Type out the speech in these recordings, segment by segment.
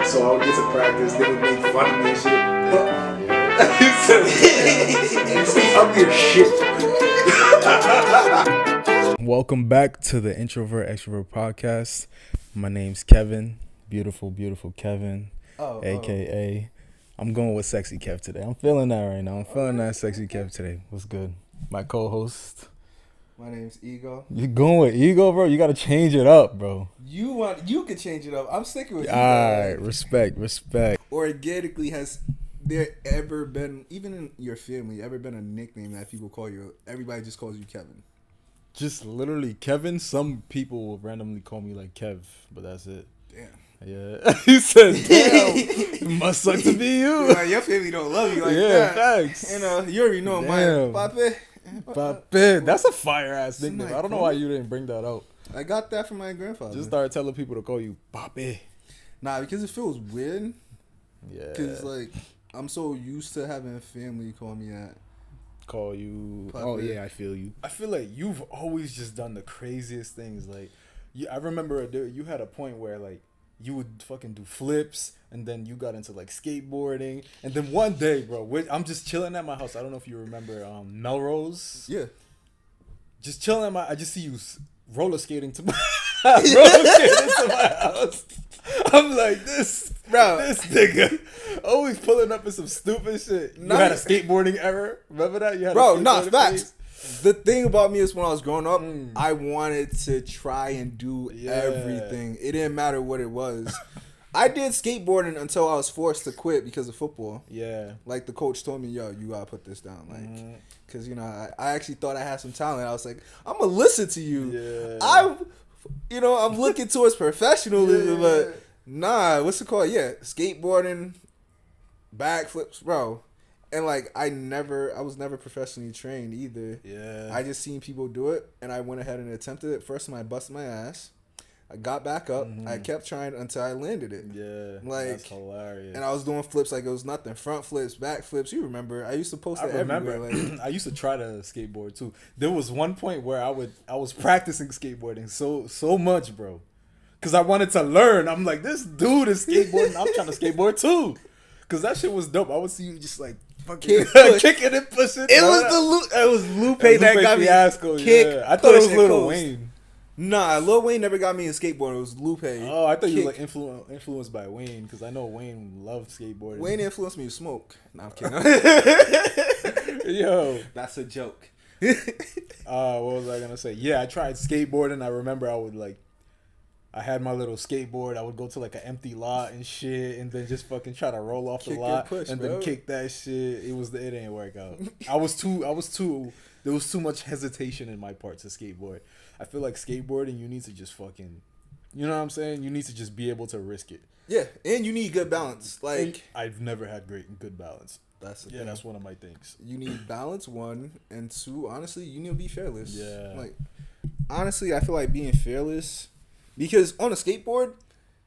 So I would get to practice. They would make fun of me and shit. Ugly as shit. Welcome back to the Intro-Extro podcast. My name's Kevin. Beautiful Kevin. AKA. I'm going with Sexy Kev today. I'm feeling that right now. I'm feeling that Sexy Kev today. What's good? My co-host. My name's Ego. You going with Ego, bro? You got to change it up, bro. You can change it up. I'm sticking with you. All right, respect. Organically, has there ever been, even in your family, ever been a nickname that people call you? Everybody just calls you Kevin. Just literally Kevin. Some people will randomly call me like Kev, but that's it. Damn. Yeah. He said, damn, it must suck to be you. Like, your family don't love you like that. Facts. You know, you already know Damn. my papi. Papi. That's a fire ass nickname. I don't know why you didn't bring that out. I got that from my grandfather. Just start telling people to call you Papi. Nah, because it feels weird. Yeah. Because, like, I'm so used to having family call me that. Call you. Papi. Oh, yeah, I feel you. I feel like you've always just done the craziest things. Like, I remember you had a point where, like, you would fucking do flips, and then you got into like skateboarding, and then one day, bro, I'm just chilling at my house. I don't know if you remember Melrose. Yeah. Just chilling I just see you roller skating to my house. I'm like, this nigga always pulling up in some stupid shit. You had a skateboarding error. Remember that? You had facts. The thing about me is when I was growing up, I wanted to try and do everything. It didn't matter what it was. I did skateboarding until I was forced to quit because of football. Yeah. Like the coach told me, yo, you gotta put this down. Like, because, you know, I actually thought I had some talent. I was like, I'm gonna listen to you. Yeah. I'm looking towards professionalism, but nah, what's it called? Yeah, skateboarding, backflips, bro. And, like, I was never professionally trained either. Yeah. I just seen people do it, and I went ahead and attempted it. First time I busted my ass. I got back up. I kept trying until I landed it. Yeah. Like, that's hilarious. And I was doing flips like it was nothing. Front flips, back flips. You remember. I used to post it everywhere. Like, I used to try to skateboard, too. There was one point where I was practicing skateboarding so much, bro. Because I wanted to learn. I'm like, this dude is skateboarding. I'm trying to skateboard, too. Because that shit was dope. I would see you just, like, kicking and pushing. It was Lupe that got me. Fiasco, yeah. I thought it was Lil Wayne. Nah, Lil Wayne never got me in skateboarding. It was Lupe. Oh, I thought you were like influenced by Wayne, because I know Wayne loved skateboarding. Wayne influenced me to smoke. Nah, I'm kidding. Yo, that's a joke. What was I gonna say? Yeah, I tried skateboarding. I remember I had my little skateboard. I would go to like an empty lot and shit, and then just fucking try to roll off the lot and then kick that shit. It didn't work out. There was too much hesitation in my part to skateboard. I feel like skateboarding, you need to just fucking, you know what I'm saying? You need to just be able to risk it. Yeah, and you need good balance. Like, I've never had good balance. That's one of my things. You need balance, one, and two, honestly, you need to be fearless. Yeah. Like, honestly, I feel like being fearless, because on a skateboard,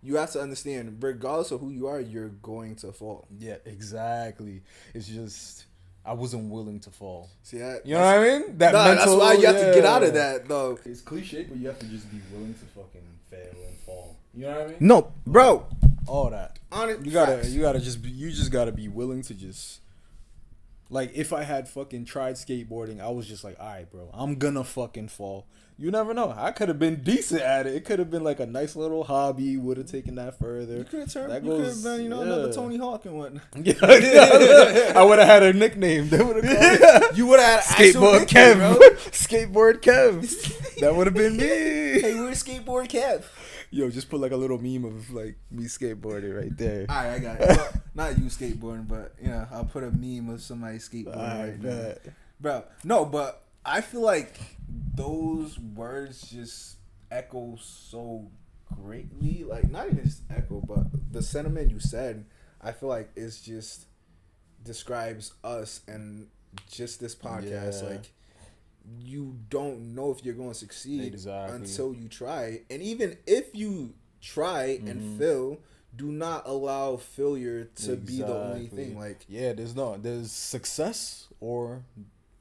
you have to understand, regardless of who you are, you're going to fall. Yeah, exactly. It's just, I wasn't willing to fall. See that? You know what I mean? That's why you have to get out of that, though. It's cliche, but you have to just be willing to fucking fail and fall. You know what I mean? No, bro. All that. You just gotta be willing to just. Like, if I had fucking tried skateboarding, I was just like, all right, bro, I'm gonna fucking fall. You never know. I could have been decent at it. It could have been like a nice little hobby. Would have taken that further. You could have been, another Tony Hawk and whatnot. Yeah. I would have had a nickname. They would have called me. You would have had Skateboard Kev. Bro. Skateboard Kev. That would have been me. Hey, we're Skateboard Kev. Yo, just put like a little meme of like me skateboarding right there. All right, I got it. Well, not you skateboarding, but I'll put a meme of somebody skateboarding right now. Bro, no, but I feel like those words just echo so greatly. Like, not even just echo, but the sentiment you said, I feel like it's just describes us and just this podcast. Yeah. Like, you don't know if you're going to succeed until you try. And even if you try and fail, do not allow failure to be the only thing. Like, yeah, there's success or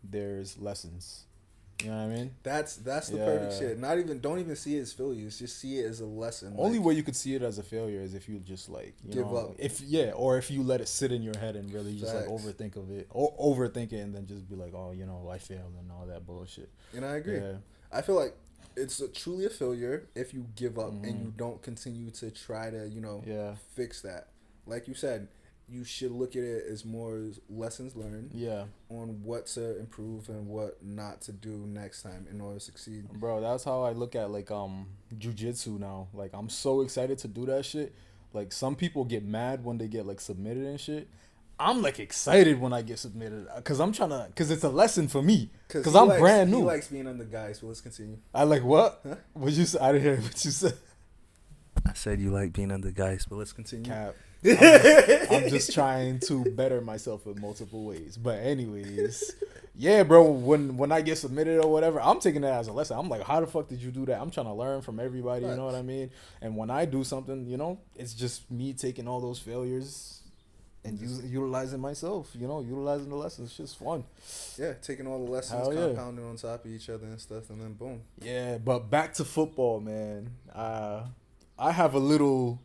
there's lessons. You know what I mean? That's the perfect shit. Don't even see it as failures. Just see it as a lesson. Only way you could see it as a failure is if you just like give up. Or if you let it sit in your head and really just like overthink it and then just be like, oh, I failed and all that bullshit. And I agree. Yeah. I feel like it's truly a failure if you give up and you don't continue to try to fix that. Like you said, you should look at it as more lessons learned on what to improve and what not to do next time in order to succeed. Bro, that's how I look at like jiu-jitsu now. Like I'm so excited to do that shit. Like some people get mad when they get like submitted and shit. I'm like excited when I get submitted because it's a lesson for me because I'm brand new. He likes being under guys, so let's continue. I like what? Huh? What you said? I didn't hear what you said. I said you like being under guys, but let's continue. Cap. I'm just trying to better myself in multiple ways. But anyways, yeah, bro, when I get submitted or whatever, I'm taking that as a lesson. I'm like, how the fuck did you do that? I'm trying to learn from everybody, you know what I mean? And when I do something, it's just me taking all those failures and utilizing myself, utilizing the lessons. It's just fun. Yeah, taking all the lessons, compounding on top of each other and stuff, and then boom. Yeah, but back to football, man. I have a little.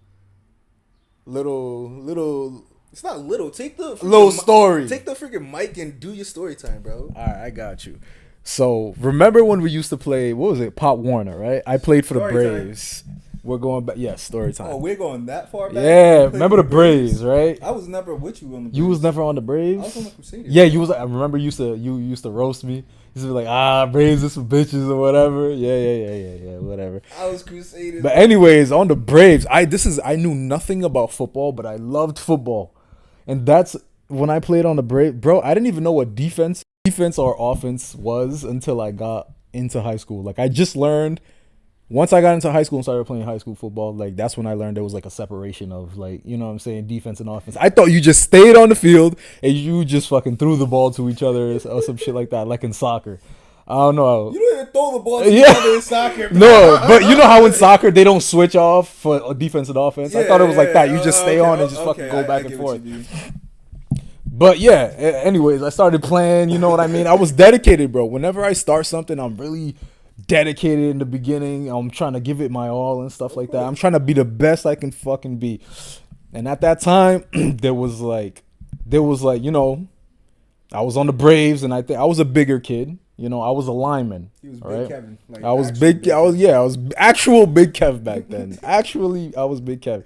It's not little. Take the little story. Take the freaking mic and do your story time, bro. All right, I got you. So remember when we used to play? What was it? Pop Warner, right? I played for the Braves. Time. We're going back. Yeah, story time. Oh, we're going that far back. Yeah, remember the Braves, right? I was never with you on the Braves. You was never on the Braves. I was on the Crusaders. Yeah, you was. I remember you used to roast me. You used to be like, Braves is for bitches or whatever. Yeah, whatever. I was Crusaders. But anyways, on the Braves, I knew nothing about football, but I loved football, and that's when I played on the Braves, bro. I didn't even know what defense or offense was until I got into high school. Like I just learned. Once I got into high school and started playing high school football, like that's when I learned there was like a separation of like, you know what I'm saying, defense and offense. I thought you just stayed on the field and you just fucking threw the ball to each other or some shit like that, like in soccer. I don't know. You don't even throw the ball to each other in soccer. Bro. No, but you know how in soccer they don't switch off for defense and offense? Yeah, I thought it was like that. You just stay on and just fucking go back and forth. But yeah, anyways, I started playing, you know what I mean? I was dedicated, bro. Whenever I start something, I'm really dedicated in the beginning. I'm trying to give it my all and stuff like that. I'm trying to be the best I can fucking be. And at that time, there was like, I was on the Braves, and I think I was a bigger kid. I was a lineman. He was Big Kevin. Like I was big. I was actual Big Kev back then. Actually, I was Big Kev.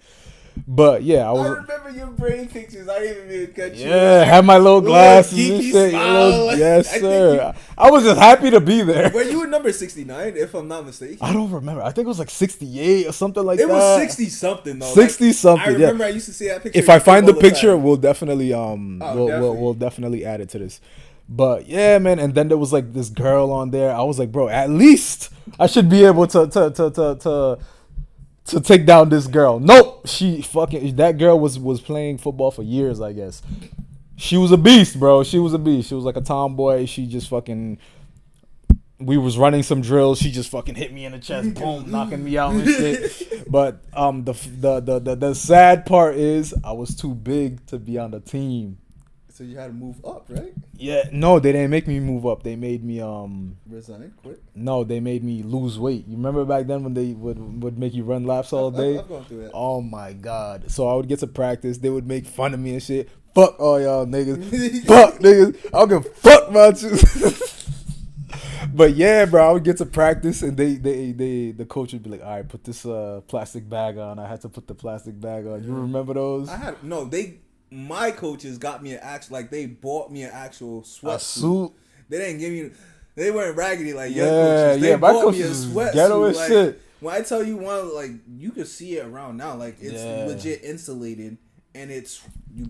But yeah, I remember your brain pictures. I didn't even catch you. Yeah, had my little glasses and shit. Yes, sir. I was just happy to be there. Were you number 69, if I'm not mistaken? I don't remember. I think it was like 68 or something like that. It was 60 something though. 60 something. I remember I used to see that picture. If I find the picture, we'll definitely we'll definitely add it to this. But yeah, man, and then there was like this girl on there. I was like, bro, at least I should be able to take down this girl. Nope. That girl was playing football for years, I guess. She was a beast, bro. She was a beast. She was like a tomboy. She just fucking, we was running some drills. She just fucking hit me in the chest, boom, knocking me out and shit. But the sad part is I was too big to be on the team. So you had to move up, right? Yeah, no, they didn't make me move up. They made me resign, quit. No, they made me lose weight. You remember back then when they would make you run laps all day? I've gone through that. Oh my god! So I would get to practice. They would make fun of me and shit. Fuck all y'all niggas. Fuck niggas. I don't give a fuck about you. But yeah, bro, I would get to practice and the coach would be like, all right, put this plastic bag on. I had to put the plastic bag on. You remember those? My coaches got me they bought me an actual sweatsuit. They didn't give me, they weren't raggedy like your coaches. They bought me a sweatsuit. Ghetto as shit. When I tell you you could see it around now. Like it's legit insulated and it's.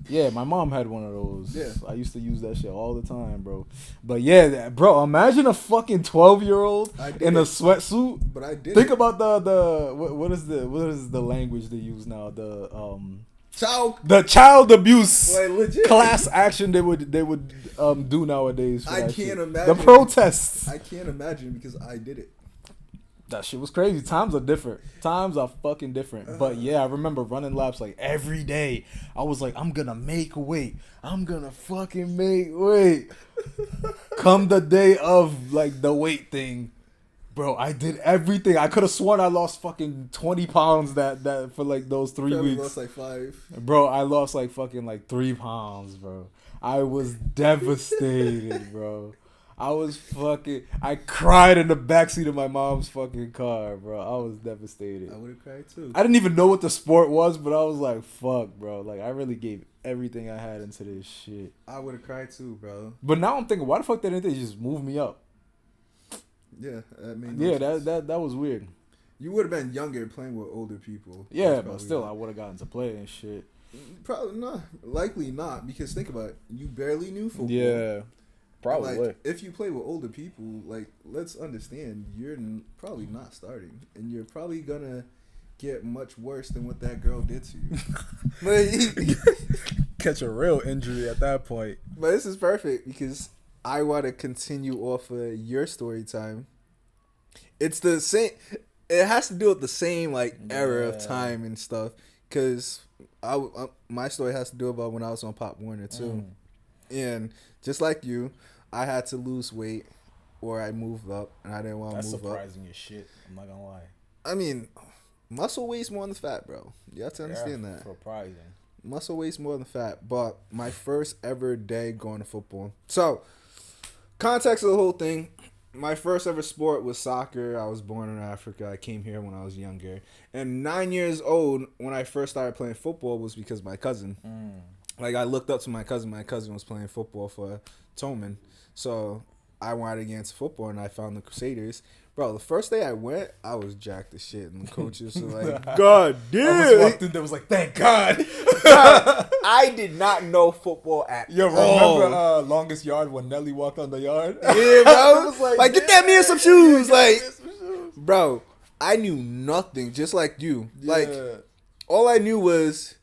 Yeah, my mom had one of those. Yeah. I used to use that shit all the time, bro. But yeah, bro, imagine a fucking 12-year-old in a sweatsuit. But I did. Think about what is the language they use now? The child abuse class action they would do nowadays. I can't imagine the protests. I can't imagine because I did it. That shit was crazy. Times are different. Times are fucking different. But yeah, I remember running laps like every day. I was like, I'm gonna make weight. I'm gonna fucking make weight. Come the day of like the weight thing, bro, I did everything. I could have sworn I lost fucking 20 pounds that for like those 3 Probably weeks. lost like 5. Bro, I lost like fucking like 3 pounds, bro. I was devastated, bro. I cried in the backseat of my mom's fucking car, bro. I was devastated. I would have cried too. I didn't even know what the sport was, but I was like, fuck, bro. Like, I really gave everything I had into this shit. I would have cried too, bro. But now I'm thinking, why the fuck didn't they just move me up? Yeah, I mean, Yeah, that was weird. you would have been younger playing with older people. Yeah, That's but probably still, why. I would have gotten to play and shit. Probably not. Likely not, because think about it. You barely knew football. Yeah, probably. Like, if you play with older people, like, let's understand, you're probably not starting, and you're probably gonna get much worse than what that girl did to you. Catch a real injury at that point. But this is perfect because I want to continue off of your story time. It's the same. It has to do with the same like era of time and stuff. Cause my story has to do about when I was on Pop Warner too, and just like you, I had to lose weight, or I moved up, and I didn't want to move up. That's surprising as shit. I'm not gonna lie. I mean, muscle weighs more than fat, bro. You have to understand that. Surprising. Muscle weighs more than fat. But my first ever day going to football. So, context of the whole thing. My first ever sport was soccer. I was born in Africa. I came here when I was younger. And 9 years old, when I first started playing football, was because of my cousin. Like, I looked up to my cousin. My cousin was playing football for Tolman. So, I wanted to get into football, and I found the Crusaders. Bro, the first day I went, I was jacked as shit. And the coaches were like, God damn. I just walked in there, was like, thank God. I did not know football at Yo, all. remember Longest Yard when Nelly walked on the yard? Yeah, bro. was like, get that man some shoes. Like, bro, I knew nothing, just like you. Like, all I knew was,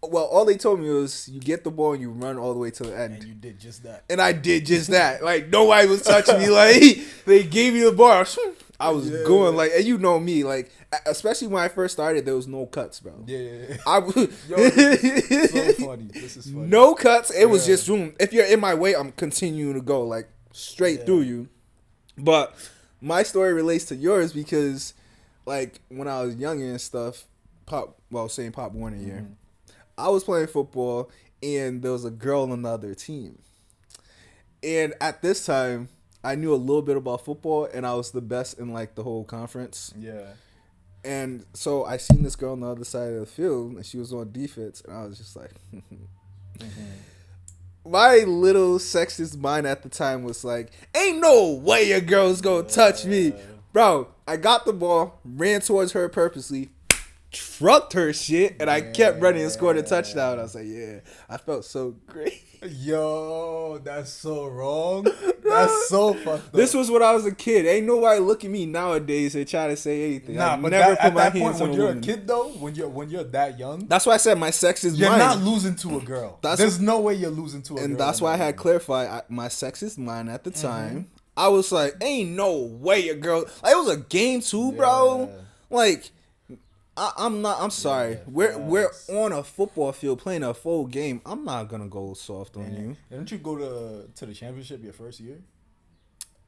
well, all they told me was you get the ball and you run all the way to the end. And you did just that. And I did just that. Like, nobody was touching me. Like, they gave me the ball. I was going, like, and you know me, like, especially when I first started, there was no cuts, bro. Yeah. I was Yo, this is so funny. This is funny. no cuts. It was just room. If you're in my way, I'm continuing to go, like, straight through you. But my story relates to yours because, like, when I was younger and stuff, Pop Warner year, I was playing football and there was a girl on the other team. And at this time, I knew a little bit about football and I was the best in like the whole conference. Yeah. And so I seen this girl on the other side of the field and she was on defense and I was just like, my little sexist mind at the time was like, ain't no way a girl's gonna touch me. Bro, I got the ball, ran towards her purposely, trucked her shit, and I kept running and scored a touchdown. I was like, yeah, I felt so great. Yo, that's so wrong. That's so fucked up. This was when I was a kid. Ain't nobody look at me nowadays and try to say anything. Nah, I but never put at my that hands point, on when a you're woman. a kid though, when you're that young, That's why I said my sex is you're mine. not losing to a girl. There's no way you're losing to a girl. And that's why I had clarified my sex is mine at the time. I was like, ain't no way a girl. Like, it was a game too, bro. Like, I'm sorry. We're on a football field playing a full game. I'm not gonna go soft on you. Didn't you go to the championship your first year?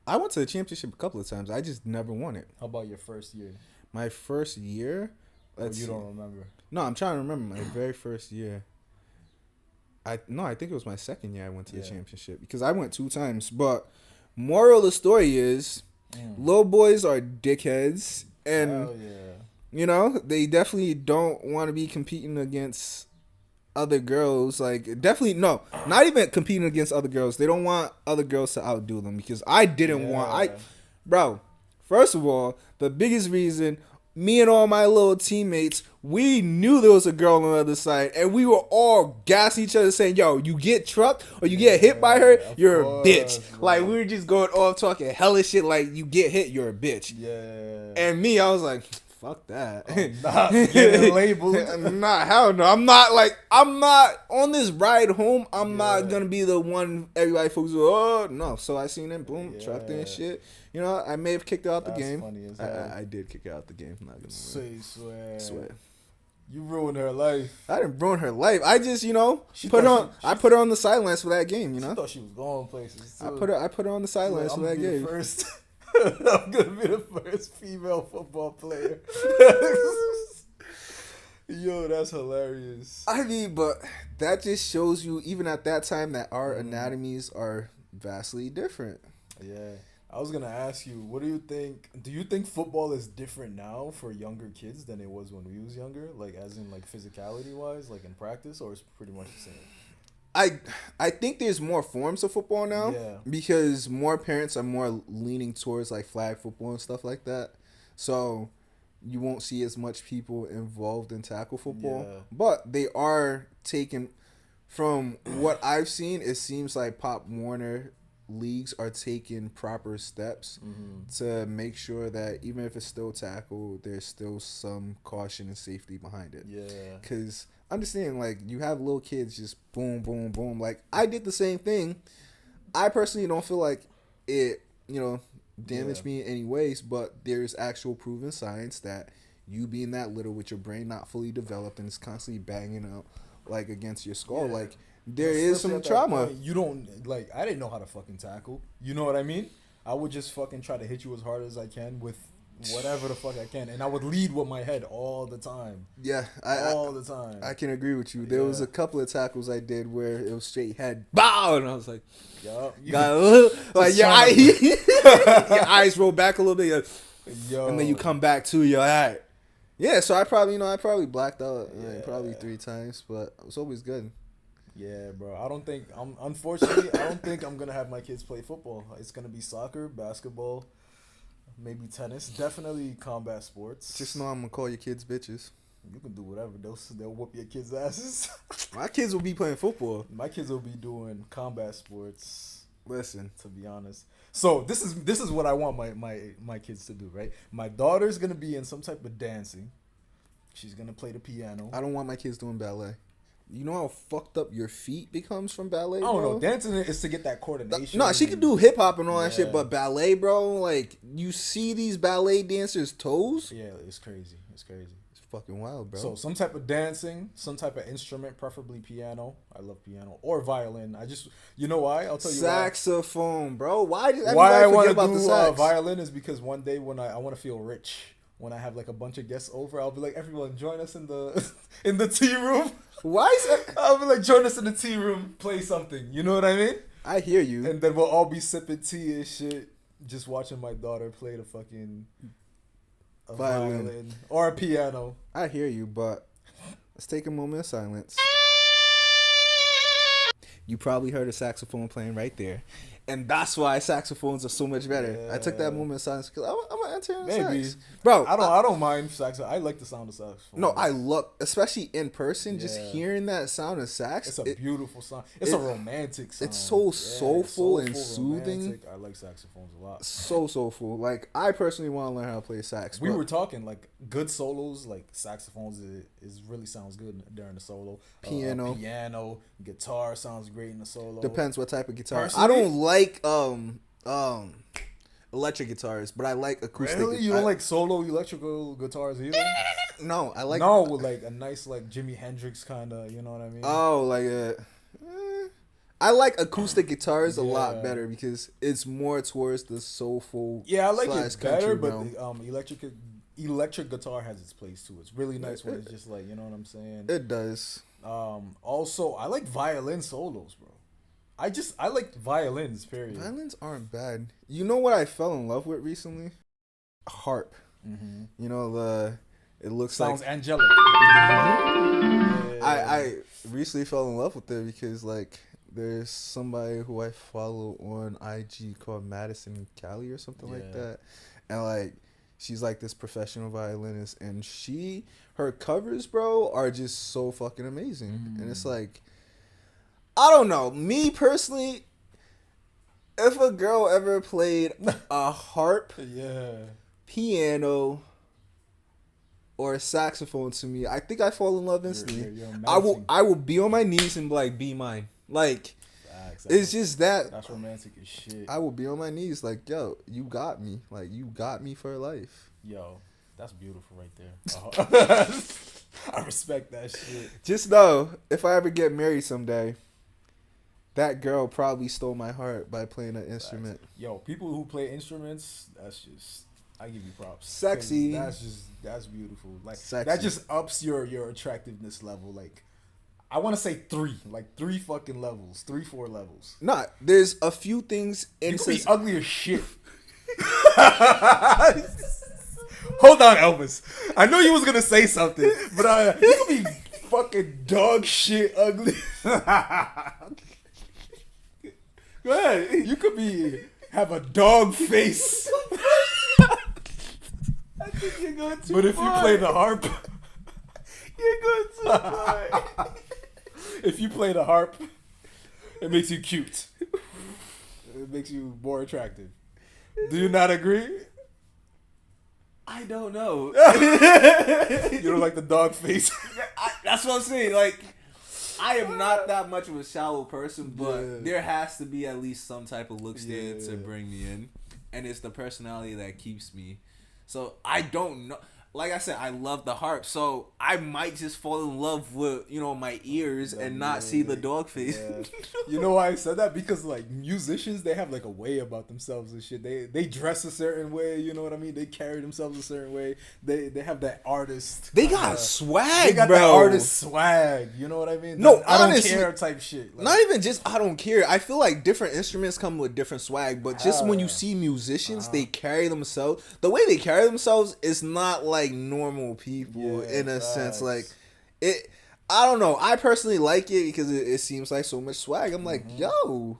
I went to the championship a couple of times. I just never won it. How about your first year? My first year. Or you don't remember? No, I'm trying to remember my very first year. I think it was my second year I went to the championship because I went 2 times. But moral of the story is, little boys are dickheads, and you know they definitely don't want to be competing against other girls. Like, definitely not even competing against other girls. They don't want other girls to outdo them because I didn't want. Bro, first of all, the biggest reason. Me and all my little teammates, we knew there was a girl on the other side, and we were all gassing each other saying, yo, you get trucked or you get hit by her, you're a bitch. Bro. Like, we were just going off talking hella shit like, you get hit, you're a bitch. Yeah. And me, I was like, fuck that. I'm not getting labeled. Hell no. I'm not on this ride home. I'm not going to be the one everybody focuses on. Oh, no. So I seen him, boom, trucked in and shit. You know, I may have kicked her out the game. Funny as hell. I did kick her out the game. I'm not gonna Swear. You ruined her life. I didn't ruin her life. I just, She put thought on. I put her on the sidelines for that game. She thought she was going places. I put her on the sidelines for that game. First, I'm gonna be the first female football player. Yo, that's hilarious. I mean, but that just shows you, even at that time, that our anatomies are vastly different. Yeah. I was gonna ask you, what do you think? Do you think football is different now for younger kids than it was when we was younger? Like, as in, like, physicality wise, like in practice, or it's pretty much the same? I think there's more forms of football now. Yeah. Because more parents are more leaning towards like flag football and stuff like that. So you won't see as much people involved in tackle football. Yeah. But they are taking, from what I've seen, it seems like Pop Warner leagues are taking proper steps to make sure that even if it's still tackle, there's still some caution and safety behind it. Yeah. Because understand, like, you have little kids just boom, boom, boom. Like, I did the same thing. I personally don't feel like it, damaged me in any ways, but there's actual proven science that you being that little with your brain not fully developed and it's constantly banging out, like, against your skull, like, there is some trauma. You don't, like, I didn't know how to fucking tackle. You know what I mean? I would just fucking try to hit you as hard as I can with whatever the fuck I can, and I would lead with my head all the time. Yeah, all the time. I can agree with you. There was a couple of tackles I did where it was straight head, bow, and I was like, yup. Like your eyes roll back a little bit, Yo. And then you come back to your eye. Yeah, so I probably blacked out probably 3 times, but it was always good. Yeah, bro. Unfortunately, I don't think I'm gonna have my kids play football. It's gonna be soccer, basketball, maybe tennis. Definitely combat sports. Just know I'm gonna call your kids bitches. You can do whatever. They'll whoop your kids' asses. My kids will be playing football. My kids will be doing combat sports. Listen, to be honest. So this is what I want my kids to do, right? My daughter's gonna be in some type of dancing. She's gonna play the piano. I don't want my kids doing ballet. You know how fucked up your feet becomes from ballet, I bro? don't know. Dancing is to get that coordination. No, she can do hip hop and all that shit, but ballet, bro, like, you see these ballet dancers' toes? Yeah, it's crazy. It's crazy. It's fucking wild, bro. So some type of dancing, some type of instrument, preferably piano. I love piano. Or violin. You know why? I'll tell you Saxophone, bro. Why does why I everybody want forget to about the do sax? violin is because one day when I want to feel rich. When I have like a bunch of guests over, I'll be like, everyone join us in the tea room. Why is it? I'll be like, join us in the tea room, play something. You know what I mean? I hear you. And then we'll all be sipping tea and shit, just watching my daughter play the fucking violin or a piano. I hear you, but let's take a moment of silence. You probably heard a saxophone playing right there. And that's why saxophones are so much better. Yeah. I took that moment of silence because I'm gonna enter in sax. Bro, I don't mind sax. I like the sound of saxophone. No, I love, especially in person, just hearing that sound of sax. It's a beautiful sound. It's a romantic sound. It's so soulful and soothing. Romantic. I like saxophones a lot. So soulful. Like, I personally want to learn how to play sax. We were talking like good solos, like saxophones is really sounds good during the solo. Piano, guitar sounds great in the solo. Depends what type of guitar. Personally, I don't like electric guitars, but I like acoustic. Really? You don't like solo electrical guitars either? No, I like with like a nice like Jimi Hendrix kind of, you know what I mean? Oh, like I like acoustic guitars a lot better because it's more towards the soulful. Yeah, I like it better, but electric guitar has its place too. It's really nice when it's just like, you know what I'm saying? It does. Also, I like violin solos, bro. I like violins, period. Violins aren't bad. You know what I fell in love with recently? Harp. Mm-hmm. You know, it looks sounds like angelic. I recently fell in love with it because, like, there's somebody who I follow on IG called Madison Callie or something like that. And, like, she's like this professional violinist, and her covers, bro, are just so fucking amazing. And it's like, I don't know. Me personally, if a girl ever played a harp, piano, or a saxophone to me, I think I fall in love instantly. I will be on my knees and be like, be mine. Like, it's just that. That's romantic as shit. I will be on my knees like, yo, you got me. Like, you got me for life. Yo, that's beautiful right there. I respect that shit. Just know, if I ever get married someday, that girl probably stole my heart by playing an instrument. Yo, people who play instruments, that's just, I give you props. Sexy. That's beautiful. Like Sexy. that just ups your attractiveness level. Like I want to say 3 fucking levels, 4 levels. Nah, there's a few things in You could be ugly as shit. Hold on, Elvis. I know you was gonna say something, but you could be fucking dog shit ugly. Go ahead. You could have a dog face. I think you're going too But if you play the harp, you're going too far. if you play the harp, it makes you cute. It makes you more attractive. Do you not agree? I don't know. You don't like the dog face? That's what I'm saying. Like, I am not that much of a shallow person, but there has to be at least some type of looks there to bring me in, and it's the personality that keeps me. So I don't know. Like I said, I love the harp, so I might just fall in love with my ears and not see the dog face. Yeah. You know why I said that? Because like musicians, they have like a way about themselves and shit. They dress a certain way. You know what I mean? They carry themselves a certain way. They have that artist. They got swag, They got bro. that artist swag. You know what I mean? No, I honestly, don't care type shit. Like, not even just I don't care. I feel like different instruments come with different swag, but just when you see musicians, they carry themselves. The way they carry themselves is not like normal people in a sense. Like it, I don't know. I personally like it because it seems like so much swag. I'm like, yo,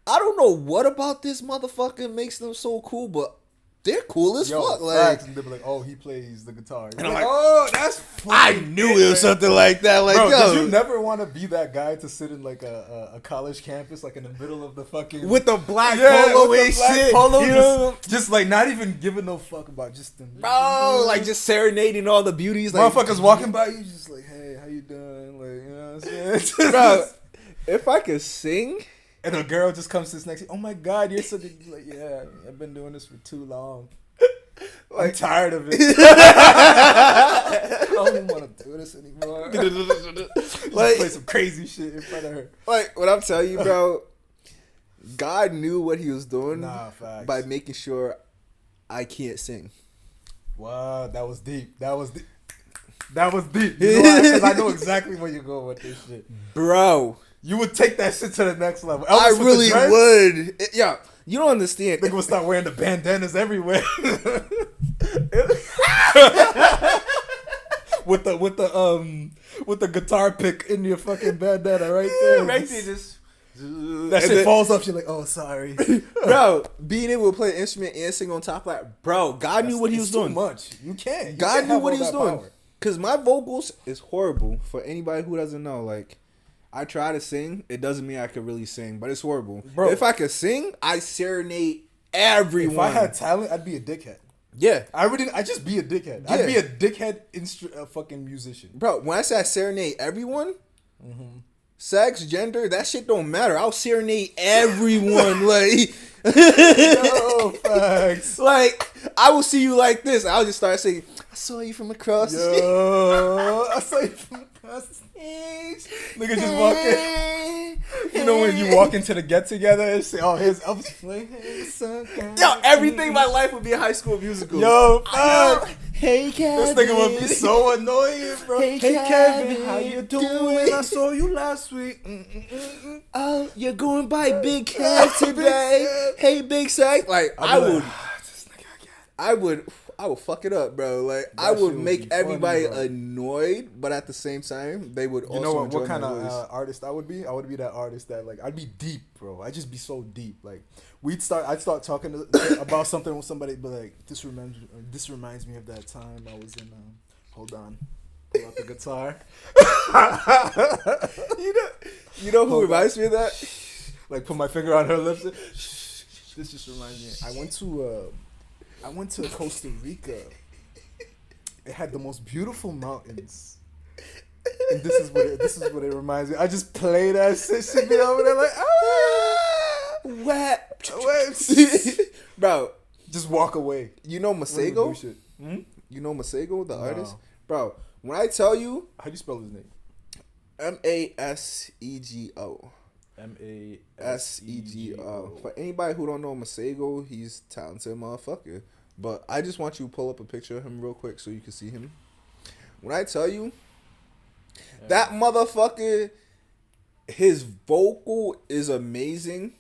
I don't know what about this motherfucker makes them so cool, but they're cool as fuck. Like, and they'll be like, oh, he plays the guitar. And I'm like, oh, that's I knew it was something like that. Like, bro, yo, did you never want to be that guy to sit in like a college campus, like in the middle of the fucking with the black polo with and the black shit, polo, you know? just like not even giving no fuck about just them, Bro, like just serenading all the beauties. Like, motherfuckers walking by you, just like, hey, how you doing? Like, you know what I'm saying? bro, if I could sing, and a girl just comes sits next to you. Oh my god, you're such a like, yeah, I've been doing this for too long. I'm tired of it. I don't even want to do this anymore. Like, play some crazy shit in front of her. Like, what I'm telling you, bro, God knew what he was doing by making sure I can't sing. Wow, that was deep. That was deep. You know, because I know exactly where you're going with this shit. Bro. You would take that shit to the next level. I really would. Yeah. You don't understand. They gonna start wearing the bandanas everywhere. with the guitar pick in your fucking bandana right there. Right there, just that shit falls off. You're like, oh, sorry, bro. Being able to play an instrument and sing on top of that, bro. God knew what he was doing. Too much. You can't. God knew what he was doing. Cause my vocals is horrible. For anybody who doesn't know, like, I try to sing. It doesn't mean I could really sing, but it's horrible. Bro, if I could sing, I serenade everyone. If I had talent, I'd be a dickhead. Yeah, I just be a dickhead. Yeah. I'd be a dickhead fucking musician. Bro, when I say I serenade everyone, sex, gender, that shit don't matter. I'll serenade everyone. Like, yo, facts. Like, I will see you like this. I'll just start saying, I saw you from across the stage. I saw you from across the stage. Nigga just walking. You know when you walk into the get together and say, "Oh, here's Elvis playing." Yo, everything in my life would be a High School Musical. Yo, hey Kevin, this nigga would be so annoying, bro. Hey Kevin, how you doing? I saw you last week. Oh, you're going by Big Kev today. Hey, Big Sack. Like, I would fuck it up, bro. Like, that I would make everybody annoyed, but at the same time, they would also enjoy my voice. You know what kind of artist I would be? I would be that artist that, like, I'd be deep, bro. I'd just be so deep. Like, I'd start talking about something with somebody, but like, this reminds me of that time I was in. Hold on, pull out the guitar. You know who reminds me of that? Like, put my finger on her lips. This just reminds me. I went to Costa Rica. It had the most beautiful mountains. And this is what it reminds me. I just play that shit. She'd be over there like, wet. Bro, just walk away. You know Masego? You know Masego, the artist? Bro, When I tell you, How do you spell his name? Masego. Masego. For anybody who don't know Masego, he's a talented motherfucker. But I just want you to pull up a picture of him real quick so you can see him. When I tell you, that motherfucker, his vocal is amazing.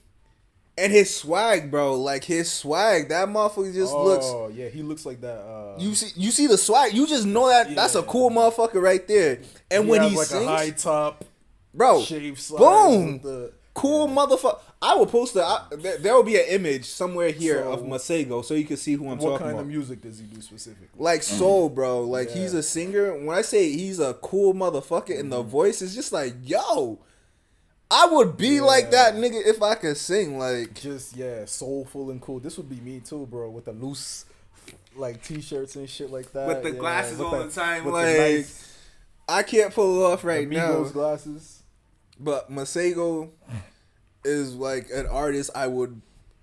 And his swag, bro, like his swag, that motherfucker just looks. Oh yeah, he looks like that. You see the swag. You just know that that's a cool motherfucker right there. And when he like sings, a high top, bro, shaved sides boom, with cool motherfucker. I will post there will be an image somewhere here So, of Masego so you can see who I'm talking What kind about. of music does he do specifically? Like soul, bro. Like he's Yeah. a singer. When I say he's a cool motherfucker, and the voice is just like, yo. I would be like that nigga if I could sing, like Just soulful and cool. This would be me too, bro, with the loose like t-shirts and shit like that. with the glasses with all the time. with Like the nice I can't pull it off right now. Amigos glasses. But Masego is like an artist I would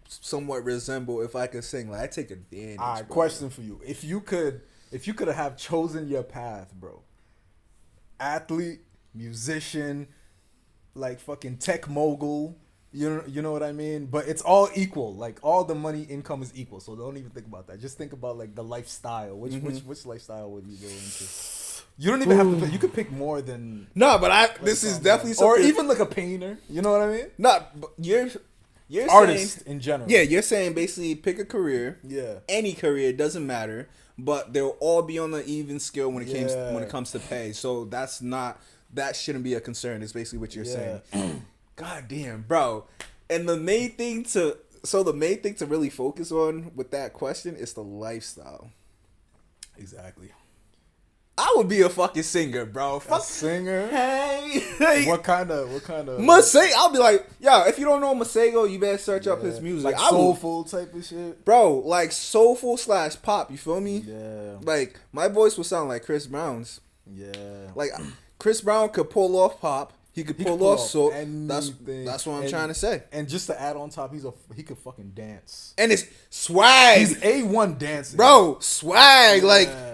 somewhat resemble if I could sing. Like I take advantage. All right, bro. question for you: If you could have chosen your path, bro, athlete, musician, like fucking tech mogul, you know what I mean? But it's all equal. Like all the money income is equal. So don't even think about that. Just think about like the lifestyle. Which lifestyle would you go into? You don't even have to pick. You could pick more than No, but this is definitely something. or even like a painter. You know what I mean? not. But you're Artist saying, in general. yeah, you're saying basically pick a career. Yeah. Any career doesn't matter, but they'll all be on the even scale when it comes to pay. So that shouldn't be a concern. Is basically what you're saying. God damn, bro. And the main thing to really focus on with that question is the lifestyle. Exactly. I would be a fucking singer, bro. A singer? Hey. What kind of Masego, I'll be like, yo, if you don't know Masego, you better search up his music. like soulful type of shit? Bro, like soulful / pop, you feel me? Yeah. Like, my voice would sound like Chris Brown's. Yeah. Like, Chris Brown could pull off pop. He could pull off soul. That's what I'm trying to say. And just to add on top, he could fucking dance. And it's swag. He's A1 dancing. Bro, swag. Yeah.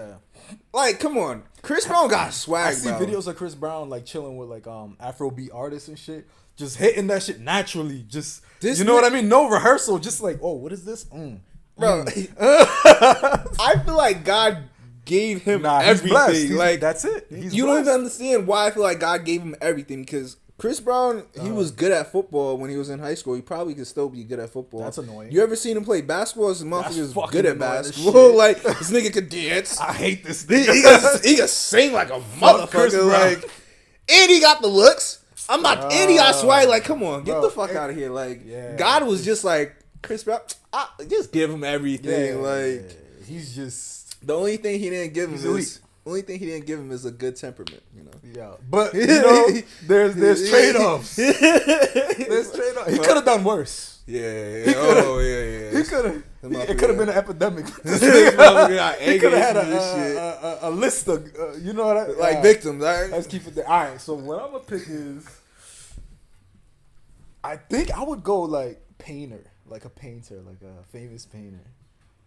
Like, come on. Chris Brown got swag, I see bro. videos of Chris Brown like chilling with like Afrobeat artists and shit. Just hitting that shit naturally. Just you know what I mean? No rehearsal. Just like, oh, what is this? Bro, I feel like God gave him everything. Like that's it. You don't even understand why I feel like God gave him everything, because Chris Brown, he was good at football when he was in high school. He probably could still be good at football. That's annoying. You ever seen him play basketball? This motherfucker is fucking good at annoying as basketball. shit. Like, this nigga could dance. I hate this. He can sing like a Chris motherfucker. Brown. Like, and he got the looks. And he got swag. Like, come on, get bro, the fuck out of here. Like, God was just like, Chris Brown, just give him everything. He's just the only thing he didn't give him elite. is a good temperament, you know. Yeah, but you know, there's trade offs. There's trade offs. He could have done worse. Yeah. Oh yeah. He could have. It could have been an epidemic. He He could have had a list of you know what I like victims. Right? Let's keep it there. All right. So what I'm gonna pick is, I think I would go like painter, like a painter, like a famous painter.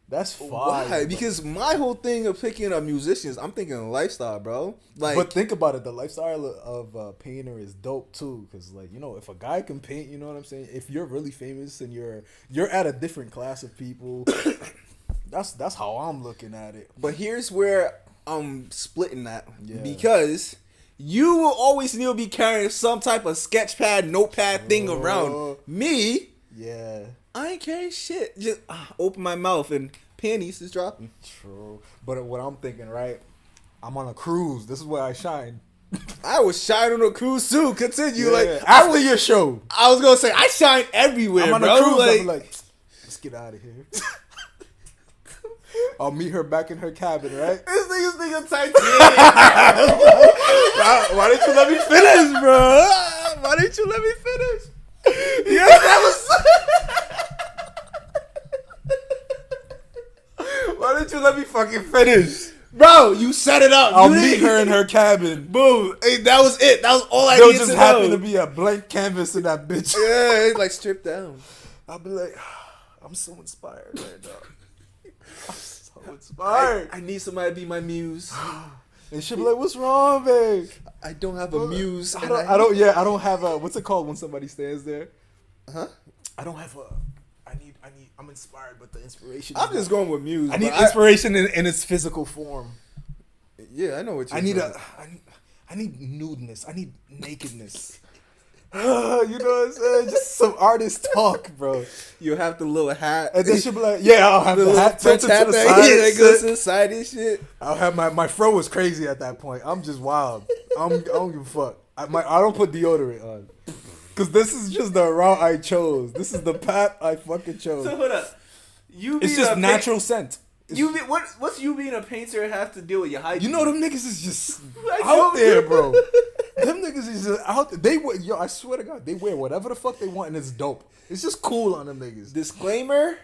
That's fine. Why? Because my whole thing of picking up musicians, I'm thinking lifestyle, bro. Like, but think about it. The lifestyle of a painter is dope too, because like, you know, if a guy can paint, you know what I'm saying. If you're really famous and you're at a different class of people, that's how I'm looking at it. But here's where I'm splitting that, because you will always need to be carrying some type of sketch pad, notepad thing around. Me, I ain't carrying shit. Just open my mouth and panties is dropping. True. But what I'm thinking, right? I'm on a cruise. This is where I shine. I was shining on a cruise too. Continue. Like after your show. I was gonna say I shine everywhere. I'm on bro. a cruise. Like, I'm like, let's get out of here. I'll meet her back in her cabin, right? This nigga Titanic. Why didn't you let me finish, bro? Why didn't you let me finish? Yeah, that was. Why didn't you let me fucking finish? Bro, you set it up. I'll meet her in her cabin. Boom. Hey, that was it. That was all I There needed just to happened know. to be a blank canvas in that bitch. Yeah, it's like stripped down. I'll be like, I'm so inspired right now. I'm so inspired. I need somebody to be my muse. And she'll be like, "What's wrong, babe? I don't have a muse. I don't have a, what's it called when somebody stands there? Huh? I don't have a, I'm inspired, but the inspiration. I'm just going with muse. I need inspiration in its physical form. Yeah, I know what you're I need saying. I need nudeness. I need nakedness. You know what I'm saying? Just some artist talk, bro. You have the little hat. And then she'll be like, yeah, I'll have the hat French tilted hat to the thing. side. Yeah, that goes to the side and shit. I'll have my fro was crazy at that point. I'm just wild. I don't give a fuck. I don't put deodorant on. Because this is just the route I chose. This is the path I fucking chose. So hold up. It's just natural scent. What's you being a painter have to do with your hygiene? You know them niggas is just I out know. there, bro. Them niggas is just out there. They wear, I swear to God, they wear whatever the fuck they want and it's dope. It's just cool on them niggas. Disclaimer,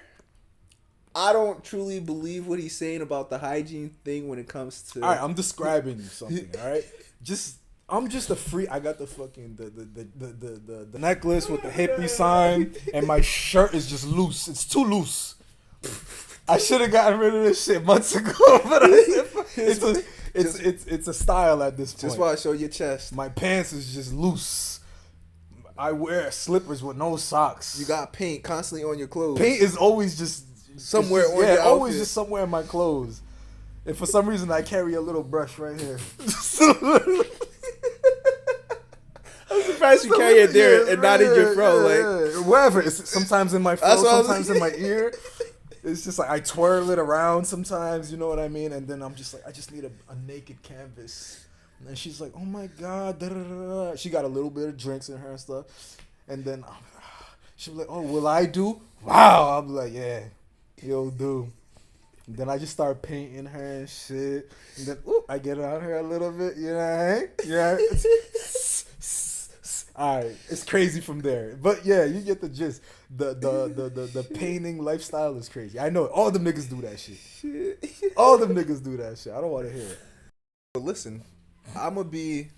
I don't truly believe what he's saying about the hygiene thing when it comes to... All right, I'm describing something, all right? I'm just a free. I got the fucking the necklace with the hippie sign, and my shirt is just loose. It's too loose. I should have gotten rid of this shit months ago, but it's a style at this point. Just want to show your chest. My pants is just loose. I wear slippers with no socks. You got paint constantly on your clothes. Paint is always just somewhere on your yeah, always outfit. just somewhere in my clothes. And for some reason, I carry a little brush right here. I'm surprised you carry it there and not in your fro. Like wherever. It's sometimes in my fro, That's what I was sometimes in my ear. It's just like I twirl it around sometimes, you know what I mean? And then I'm just like, I just need a naked canvas. And she's like, oh my God. Da, da, da, da. She got a little bit of drinks in her and stuff. And then she'll be like, oh, will I do? Wow. I'll be like, yeah, you'll do. And then I just start painting her and shit. And then I get on her a little bit, you know what I mean? Yeah. Alright, it's crazy from there. But yeah, you get the gist. The painting lifestyle is crazy. I know it. All them niggas do that shit. All them niggas do that shit. I don't want to hear it. But listen, I'm going to be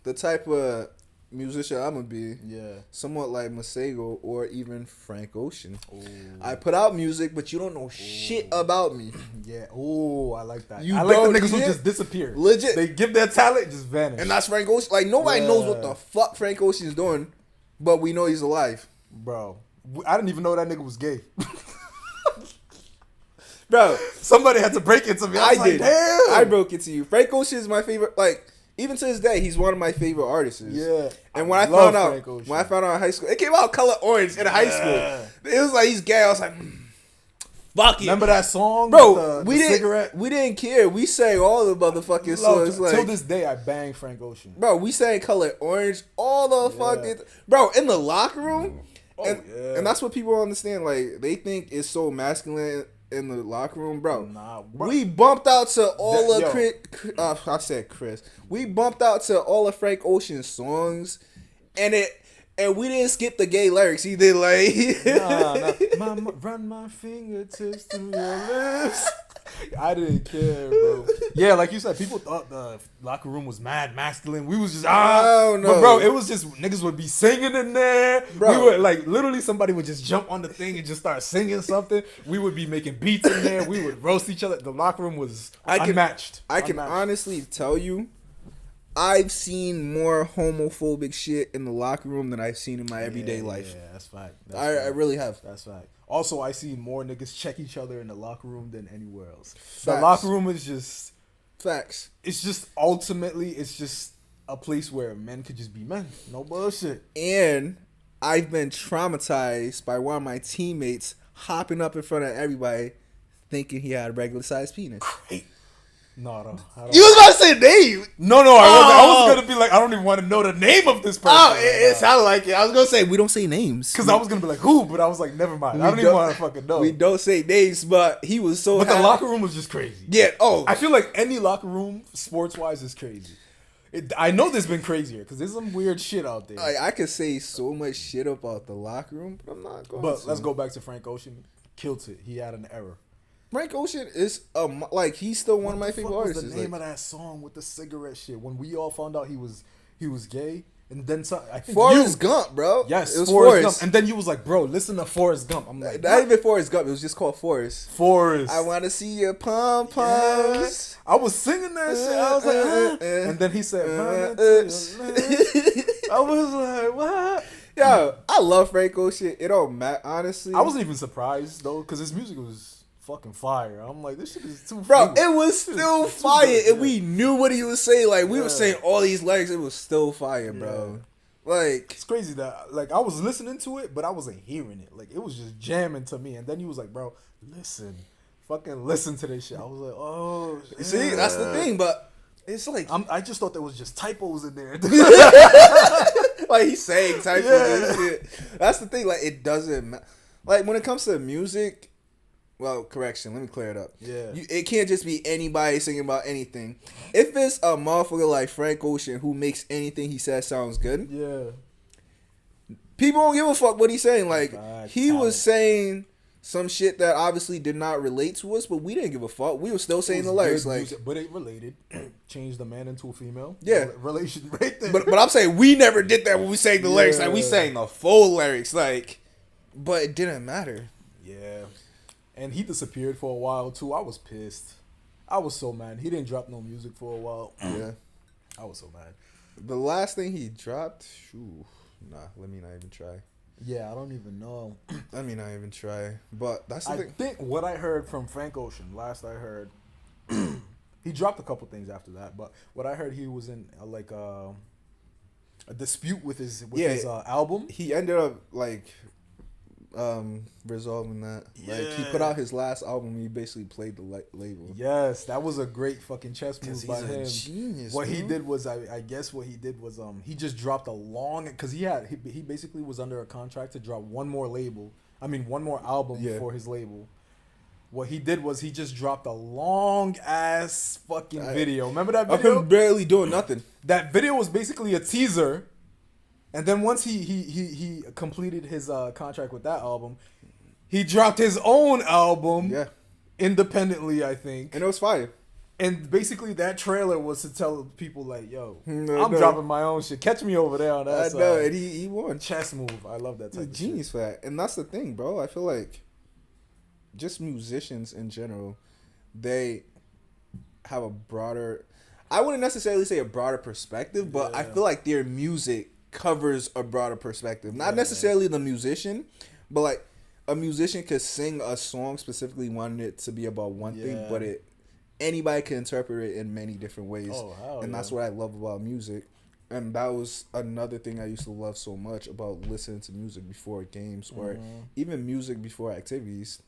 the type of musician I'm going to be. Yeah. Somewhat like Masego or even Frank Ocean. Ooh. I put out music, but you don't know shit about me. Yeah. Oh, I like that. You I like the don't niggas who get- just disappear. Legit. They give their talent, just vanish. And that's Frank Ocean. Like, nobody knows what Yeah. the fuck Frank Ocean's doing, but we know he's alive. Bro, I didn't even know that nigga was gay. Bro, Somebody had to break it to me. I I was like, did. damn. I broke it to you. Frank Ocean is my favorite. Like, even to this day, he's one of my favorite artists. Yeah. And when I love found out, Frank Ocean. when I found out in high school, it came out color orange in high school. It was like he's gay. I was like, fuck it. Remember that song? Bro, with the cigarette? we didn't care. We sang all the motherfucking songs. Till Like, this day, I bang Frank Ocean. bro, we sang color orange. All the fucking bro in the locker room. And that's what people don't understand. Like, they think it's so masculine in the locker room, bro. Nah, bro. We bumped out to all That- of yo. I said Chris. We bumped out to all of Frank Ocean's songs, and we didn't skip the gay lyrics. He did like, Nah. Run my fingertips through your lips. I didn't care, bro. Yeah, like you said, people thought the locker room was mad masculine. We was just Oh, no. But bro, it was just niggas would be singing in there. Bro. We would like literally somebody would just jump on the thing and just start singing something. We would be making beats in there. We would roast each other. The locker room was unmatched. I can Unmatched. honestly tell you, I've seen more homophobic shit in the locker room than I've seen in my everyday life. Yeah, that's fact. I really have. That's fact. Also, I see more niggas check each other in the locker room than anywhere else. Facts. The locker room is just, Facts. it's just ultimately, it's just a place where men could just be men. No bullshit. And I've been traumatized by one of my teammates hopping up in front of everybody thinking he had a regular sized penis. Great. No, I don't. You was about to say name. No, I wasn't. I was gonna be like, I don't even want to know the name of this person. Oh, it sounded like it. I was gonna say we don't say names Because I was gonna be like, who? But I was like, never mind. I don't even want to fucking know. We don't say names, but he was so. But the happy. locker room was just crazy. Yeah. Oh, I feel like any locker room, sports wise, is crazy. I know there's been crazier because there's some weird shit out there. I could say so much shit about the locker room, but I'm not going. But to. let's go back to Frank Ocean. Killed it. He had an error. Frank Ocean is like he's still one of my favorite What artists. was the name of that song with the cigarette shit? When we all found out he was gay, And then I think Forrest Gump, bro. Yes, it was Forrest Gump. And then you was like, bro, listen to Forrest Gump. I'm like, not even Forrest Gump. It was just called Forrest. Forrest. I want to see your pom poms. I was singing that shit. I was like, and then he said, I was like, what? Yo, I love Frank Ocean. It don't matter, honestly. I wasn't even surprised though, because his music was fucking fire. I'm like, this shit is too Bro, free. it was still fire, good, and we knew what he was saying. Like, we were Yeah. saying all these lyrics, it was still fire, bro. Like, It's crazy that like I was listening to it, but I wasn't hearing it. Like it was just jamming to me. And then he was like, bro, fucking listen to this shit. I was like, oh, you see, that's the thing, but it's like, I just thought there was just typos in there. like he's saying typos and shit. That's the thing, like, it doesn't matter. Like, when it comes to music, well, correction, let me clear it up. Yeah. It can't just be anybody singing about anything. If it's a motherfucker like Frank Ocean who makes anything he says sounds good, Yeah. people don't give a fuck what he's saying. Like, he talent. was saying some shit that obviously did not relate to us, but we didn't give a fuck. We were still saying the lyrics, like, but it related. Changed a man into a female. Yeah. Relation right there. but I'm saying we never did that when we sang the lyrics. Like, we Yeah. sang the full lyrics, like, but it didn't matter. Yeah. And he disappeared for a while too. I was pissed. I was so mad. He didn't drop no music for a while. Yeah. I was so mad. The last thing he dropped, let me not even try. Yeah, I don't even know. Let me not even try. But that's the I thing. think what I heard from Frank Ocean, last I heard, he dropped a couple things after that, but what I heard, he was in a dispute with his album. He ended up like resolving that. Like, he put out his last album and he basically played the label. Yes, that was a great fucking chess move by him. Genius. What bro. he did was, I guess what he did was, he just dropped a long, because he basically was under a contract to drop one more album Yeah. for his label. What he did was he just dropped a long ass fucking video. Remember that Of video? him barely doing nothing. That video was basically a teaser, and then once he completed his contract with that album, he dropped his own album Yeah. independently, I think. And it was fire. And basically that trailer was to tell people like, yo, No, I'm dropping my own shit. Catch me over there on that I side. know, and he won. Chess move. I love that He's a type of genius for that. And that's the thing, bro. I feel like just musicians in general, they have a broader, I wouldn't necessarily say a broader perspective, but I feel like their music covers a broader perspective. Not necessarily the musician, but like a musician could sing a song specifically wanting it to be about one thing, but anybody can interpret it in many different ways. And that's what I love about music. And that was another thing I used to love so much about listening to music before games or even music before activities.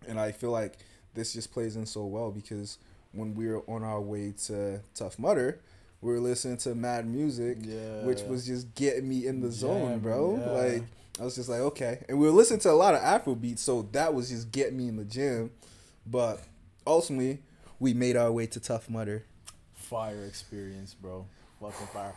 And I feel like this just plays in so well because when we were on our way to Tough Mudder, we were listening to mad music, which was just getting me in the zone, bro. Like, I was just like, okay. And we were listening to a lot of Afro beats, so that was just getting me in the gym. But ultimately, we made our way to Tough Mudder. Fire experience, bro. Fucking fire.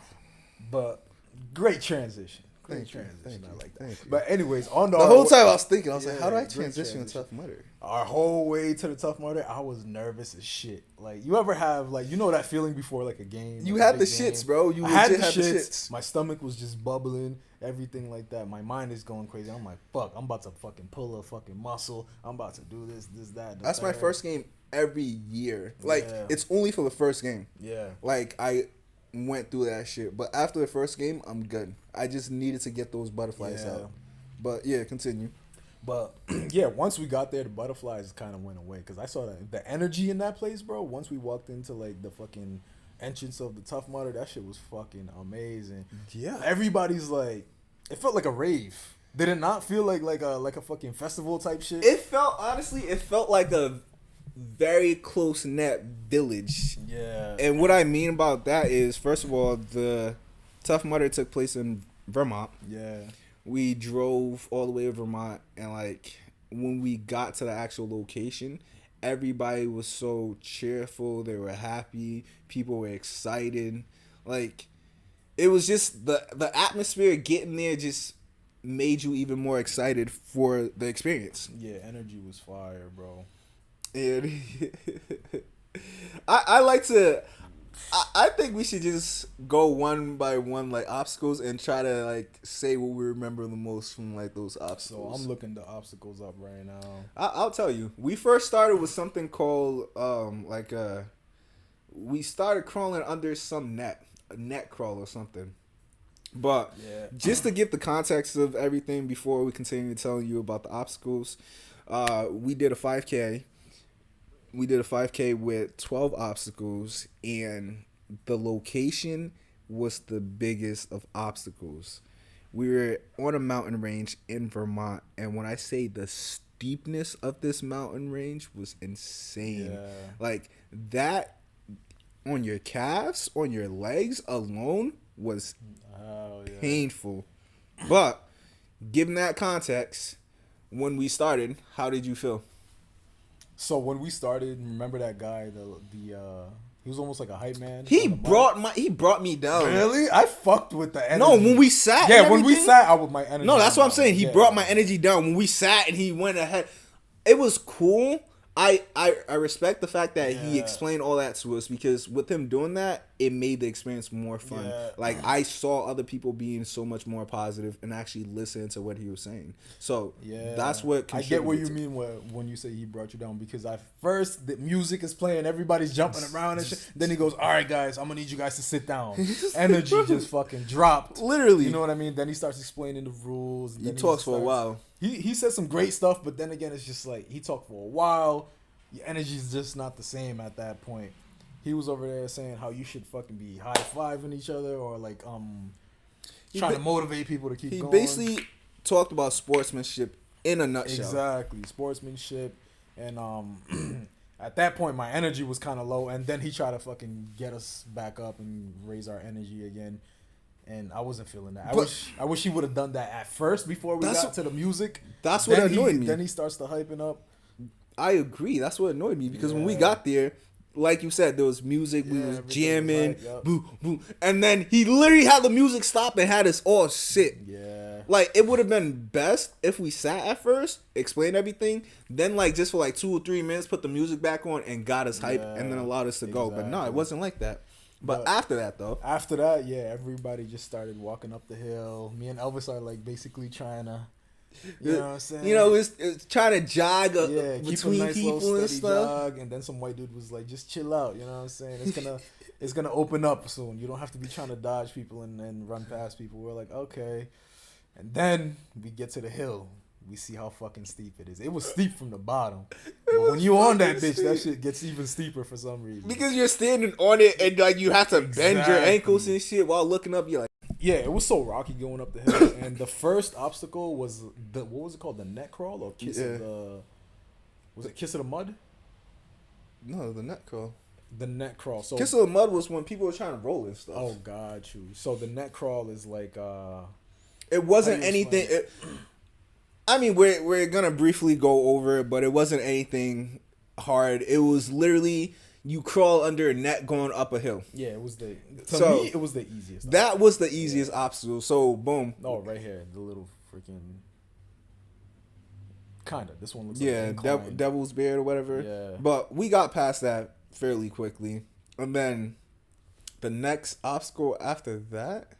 But great transition. Great transition. I like that. But anyways, on the whole time I was thinking, I was like, how do I transition to Tough Mudder? Our whole way to the Tough Mudder, I was nervous as shit. Like, you ever have, like, you know that feeling before, like, a game? You like had a the big shits, game? bro. You I had legit the had the shits. shits. My stomach was just bubbling, everything like that. My mind is going crazy. I'm like, fuck, I'm about to fucking pull a fucking muscle. I'm about to do this, that. That's my first game every year. Like, it's only for the first game. Yeah. Like, I went through that shit. But after the first game, I'm good. I just needed to get those butterflies out. But, yeah, continue. But, yeah, once we got there, the butterflies kind of went away. Because I saw that the energy in that place, bro, once we walked into, like, the fucking entrance of the Tough Mudder, that shit was fucking amazing. Yeah. Everybody's, like, it felt like a rave. Did it not feel like a fucking festival type shit? It felt, honestly, like a very close-knit village. Yeah. And what I mean about that is, first of all, the Tough Mudder took place in Vermont. Yeah. We drove all the way to Vermont, and like when we got to the actual location, everybody was so cheerful. They were happy. People were excited. Like, it was just the atmosphere getting there just made you even more excited for the experience. Yeah, energy was fire, bro. And I like to. I think we should just go one by one, like obstacles, and try to like say what we remember the most from like those So obstacles. I'm looking the obstacles up right now. I'll tell you. We first started with something called we started crawling under some a net crawl or something. But Yeah. just to give the context of everything before we continue telling you about the obstacles, we did a 5K. We did a 5K with 12 obstacles, and the location was the biggest of obstacles. We were on a mountain range in Vermont, and when I say the steepness of this mountain range was insane. Yeah. Like that on your calves, on your legs alone was Oh, yeah. painful. But given that context, when we started, how did you feel? So when we started, remember that guy, he was almost like a hype man. He on the mic? brought me down. Really? I fucked with the energy. No, when we sat. Yeah, and when we everything- sat, I with my energy. No, that's what I'm down. saying. He Yeah. brought my energy down when we sat, and he went ahead. It was cool. I respect the fact that he Yeah. explained all that to us, because with him doing that, it made the experience more fun. Yeah. Like I saw other people being so much more positive and actually listening to what he was saying. So Yeah, that's what I get what you contributed to- mean when you say he brought you down, because at first the music is playing, everybody's jumping around and shit. Then he goes, "All right, guys, I'm gonna need you guys to sit down." Energy just fucking dropped. Literally. You know what I mean? Then he starts explaining the rules. And He then talks just for a starts- while. He said some great stuff, but then again, it's just like he talked for a while. Your energy's just not the same at that point. He was over there saying how you should fucking be high fiving each other, or like He trying ba- to motivate people to keep He going. basically talked about sportsmanship in a nutshell. Exactly, sportsmanship, and at that point my energy was kind of low, and then he tried to fucking get us back up and raise our energy again, and I wasn't feeling that. I wish he would have done that at first before we That's got to the music. that's what Then annoyed me. Then he starts to hyping up. I agree. That's what annoyed me, because when we Yeah. got there, like you said, there was music. We Yeah, was everything was jamming, hype, yup. boo, boo, and then he literally had the music stop and had us all sit. Yeah. Like it would have been best if we sat at first, explained everything, then like just for like 2 or 3 minutes, put the music back on and got us hype, and then Yeah, allowed us to go. But no, it exactly. wasn't like that. But But- after that though, After that, yeah, everybody just started walking up the hill. Me and Elvis are like basically trying to, you know what I'm saying? you know, it's trying to jog Yeah, keep a between nice people little and steady stuff. jog, and then some white dude was like, "Just chill out," you know what I'm saying? It's gonna open up soon. You don't have to be trying to dodge people and run past people. We're like, okay, and then we get to the hill. We see how fucking steep it is. It was steep from the bottom, but when you on that bitch, that shit gets even steeper for some reason. Because you're standing on it and like you have to bend your Exactly. ankles and shit while looking up. You're like, Yeah, it was so rocky going up the hill, and the first obstacle was what was it called? The net crawl or kiss Yeah. of the? Was it kiss of the mud? no, the net crawl. The net crawl. So Kiss of the mud was when people were trying to roll and stuff. oh god, you. So the net crawl is like It wasn't How do you anything. I mean, we're gonna briefly go over it, but it wasn't anything hard. It was literally you crawl under a net going up a hill. yeah, it was the So, me it was the easiest. That was the easiest obstacle. So boom. Oh, right here, the little freaking kinda. This one looks like Yeah, an incline. Devil's Beard or whatever. Yeah. But we got past that fairly quickly, and then the next obstacle after that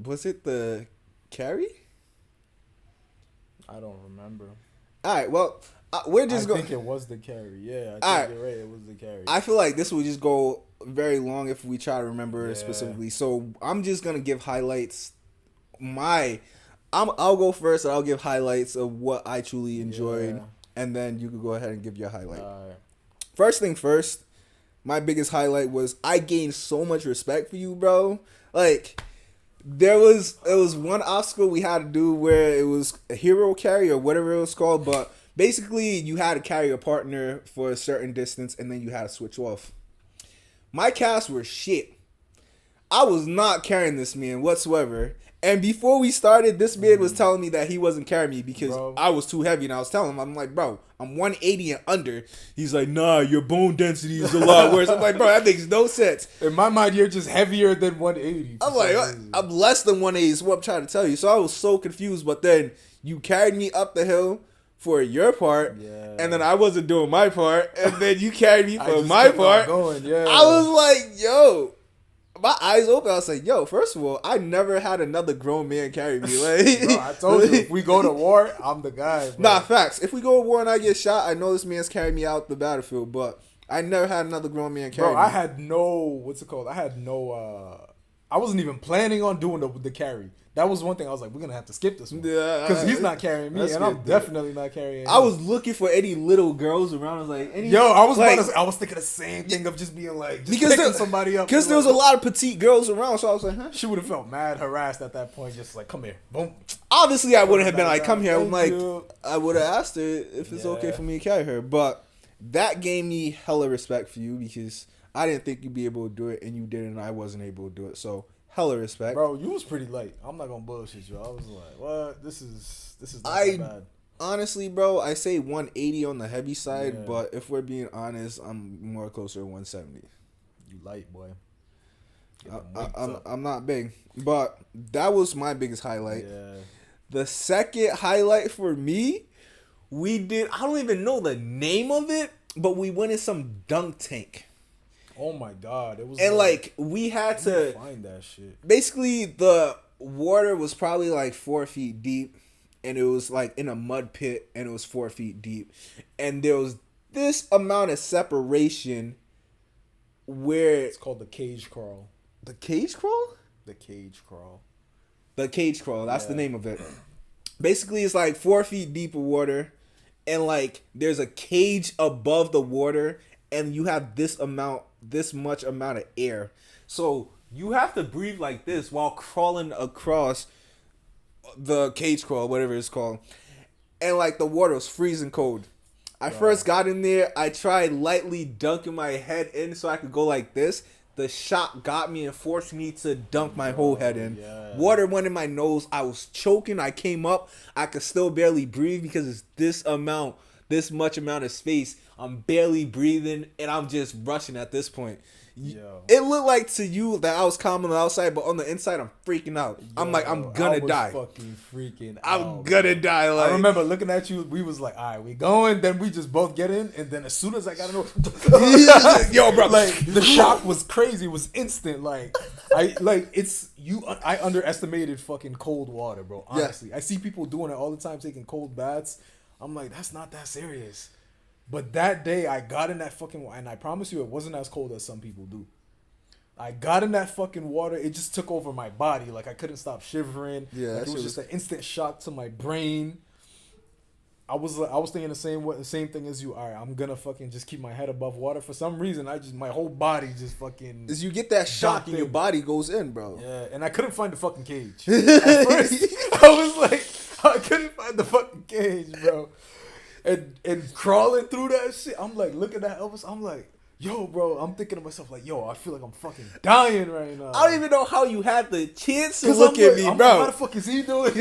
was it the carry? I don't remember. All right, well, we're just I going. think it was the carry. Yeah, I think Alright. you're right. It was the carry. I feel like this will just go very long if we try to remember Yeah. specifically. So I'm just gonna give highlights. I'll go first, and I'll give highlights of what I truly enjoyed, Yeah. and then you can go ahead and give your highlight. Alright. First thing first, my biggest highlight was I gained so much respect for you, bro. Like it was one obstacle we had to do where it was a hero carry or whatever it was called, but basically you had to carry a partner for a certain distance and then you had to switch off. My calves were shit. I was not carrying this man whatsoever. And before we started, this man was telling me that he wasn't carrying me because Bro. I was too heavy. And I was telling him, I'm like, bro, I'm 180 and under. He's like, nah, your bone density is a lot worse. I'm like, bro, that makes no sense. In my mind, you're just heavier than 180. for I'm like, some reason. I'm less than 180 is what I'm trying to tell you. So I was so confused. But then you carried me up the hill for your part, Yeah. and then I wasn't doing my part, and then you carried me I for just my kept on part. going, yeah. I was like, yo, my eyes open. I was like, yo, first of all, I never had another grown man carry me. Like, Bro, I told you, if we go to war, I'm the guy, bro. Nah, facts. If we go to war and I get shot, I know this man's carried me out the battlefield, but I never had another grown man carry Bro, me. I had no, what's it called? I wasn't even planning on doing the carry. That was one thing I was like, we're going to have to skip this one. Yeah, Because he's not carrying me, that's and I'm good. definitely not carrying him. I was looking for any little girls around. I was like, any, Yo, I was like, I was thinking the same thing of just being like, just because picking there, somebody up. because there was a lot of petite girls around, so I was like, huh? She would have felt mad harassed at that point, just like, come here, boom. Obviously, I wouldn't have been like, come here. I'm Thank like, you. I would have asked her if it's okay Yeah. for me to carry her, but that gave me hella respect for you because I didn't think you'd be able to do it, and you did, and I wasn't able to do it. So hella respect. Bro, you was pretty late. I'm not gonna bullshit you. I was like, what? This is not I- that bad. Honestly, bro, I say 180 on the heavy side, Yeah. but if we're being honest, I'm more closer to 170. You light, boy. Get them weights I'm up. I'm not big, but that was my biggest highlight. Yeah. The second highlight for me, we did. I don't even know the name of it, but we went in some dunk tank, Oh my god, it was and like we had let me to. find that shit. Basically, the water was probably like 4 feet deep, and it was like in a mud pit, and it was 4 feet deep, and there was this amount of separation where It's called the cage crawl. the cage crawl. The cage crawl. The cage crawl. That's the Yeah. name of it. Basically, it's like 4 feet deep of water, and like there's a cage above the water, and you have this much amount of air. So you have to breathe like this while crawling across the cage crawl, whatever it's called, and like the water was freezing cold. I first got in there. I tried lightly dunking my head in so I could go like this. The shock got me and forced me to dunk my whole head in. yeah. Water went in my nose. I was choking. I came up. I could still barely breathe because it's this much amount of space. I'm barely breathing and I'm just rushing at this point. Yo. It looked like to you that I was calm on the outside, but on the inside, I'm freaking out. I'm like, I'm I gonna was die. Fucking freaking I'm out, gonna bro. die. Like, I remember looking at you. We was like, all right, we going. Then we just both get in, and then as soon as I got in, yo, bro, like the shock was crazy. It was instant. Like I underestimated fucking cold water, bro. Honestly, I see people doing it all the time, taking cold baths. I'm like, that's not that serious. But that day, I got in that fucking water, and I promise you, it wasn't as cold as some people do. I got in that fucking water. It just took over my body. Like, I couldn't stop shivering. Yeah, like, that it was shit just was- an instant shock to my brain. I was thinking the same thing as you. All right, I'm gonna fucking just keep my head above water. For some reason, my whole body just fucking. as you get that shock and your Dumping. body goes in, bro. Yeah, and I couldn't find the fucking cage. At first, I was like, I couldn't find the fucking cage, bro. And crawling through that shit, I'm like, looking at Elvis. I'm like, yo, bro. I'm thinking to myself, like, yo, I feel like I'm fucking dying right now. I don't even know how you had the chance to 'Cause look I'm at like, me, I'm bro. like, how the fuck is he doing?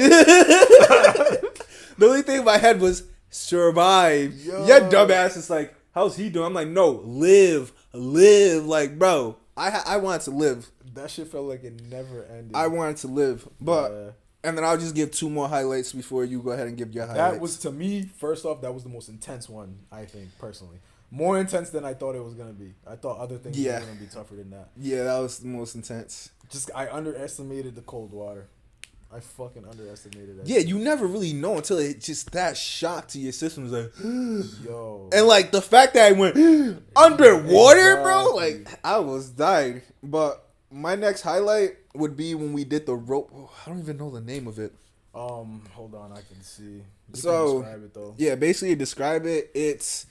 The only thing in my head was survive. Yo. Your dumbass is like, how's he doing? I'm like, no, live. Like, bro, I wanted to live. That shit felt like it never ended. I wanted to live, but Yeah. and then I'll just give 2 more highlights before you go ahead and give your highlights. That was, to me, first off, that was the most intense one, I think, personally. More intense than I thought it was going to be. I thought other things Yeah. were going to be tougher than that. Yeah, that was the most intense. Just, I underestimated the cold water. I fucking underestimated that. Yeah, you never really know until it just that shock to your system is like, Yo. and like the fact that I went underwater, bro, Exactly. like I was dying. But my next highlight would be when we did the rope. Oh, I don't even know the name of it. Hold on, I can see. You So, can describe it, though. Yeah, basically describe it. It's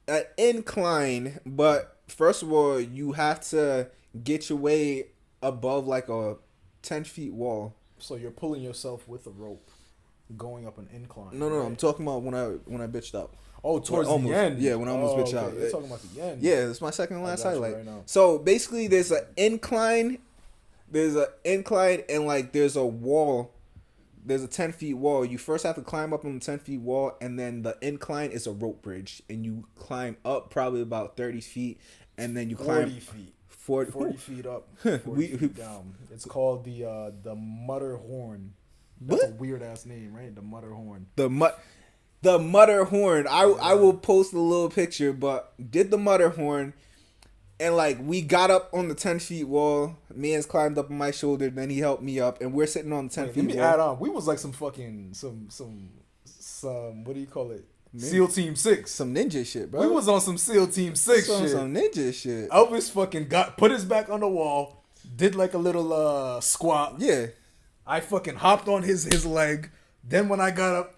an incline, but first of all, you have to get your way above like a 10 feet wall. So you're pulling yourself with a rope, going up an incline. No, right? I'm talking about when I bitched out. Oh, towards almost. the end. Yeah, when I almost bitched okay. out. You're talking about the end. Yeah, it's my second and I last got you highlight. right now. So basically, there's an incline. And like there's a wall. There's a 10 feet wall. You first have to climb up on the 10 feet wall, and then the incline is a rope bridge, and you climb up probably about 30 feet, and then you 40 climb feet. 40. 40 feet up, 40 feet down. It's called the Mutter Horn. That's a weird ass name, right? The Mutter Horn. The mud. The mutter horn. I will post a little picture, but did the mutter horn. And like we got up on the 10 feet wall. Man's climbed up on my shoulder. Then he helped me up, and we're sitting on the 10 feet Let me wall. add on. We was like some fucking some what do you call it? SEAL Team 6. Some ninja shit, bro. We was on some SEAL Team 6 shit. Some ninja shit. Elvis fucking put his back on the wall, did like a little squat. Yeah. I fucking hopped on his leg. Then when I got up,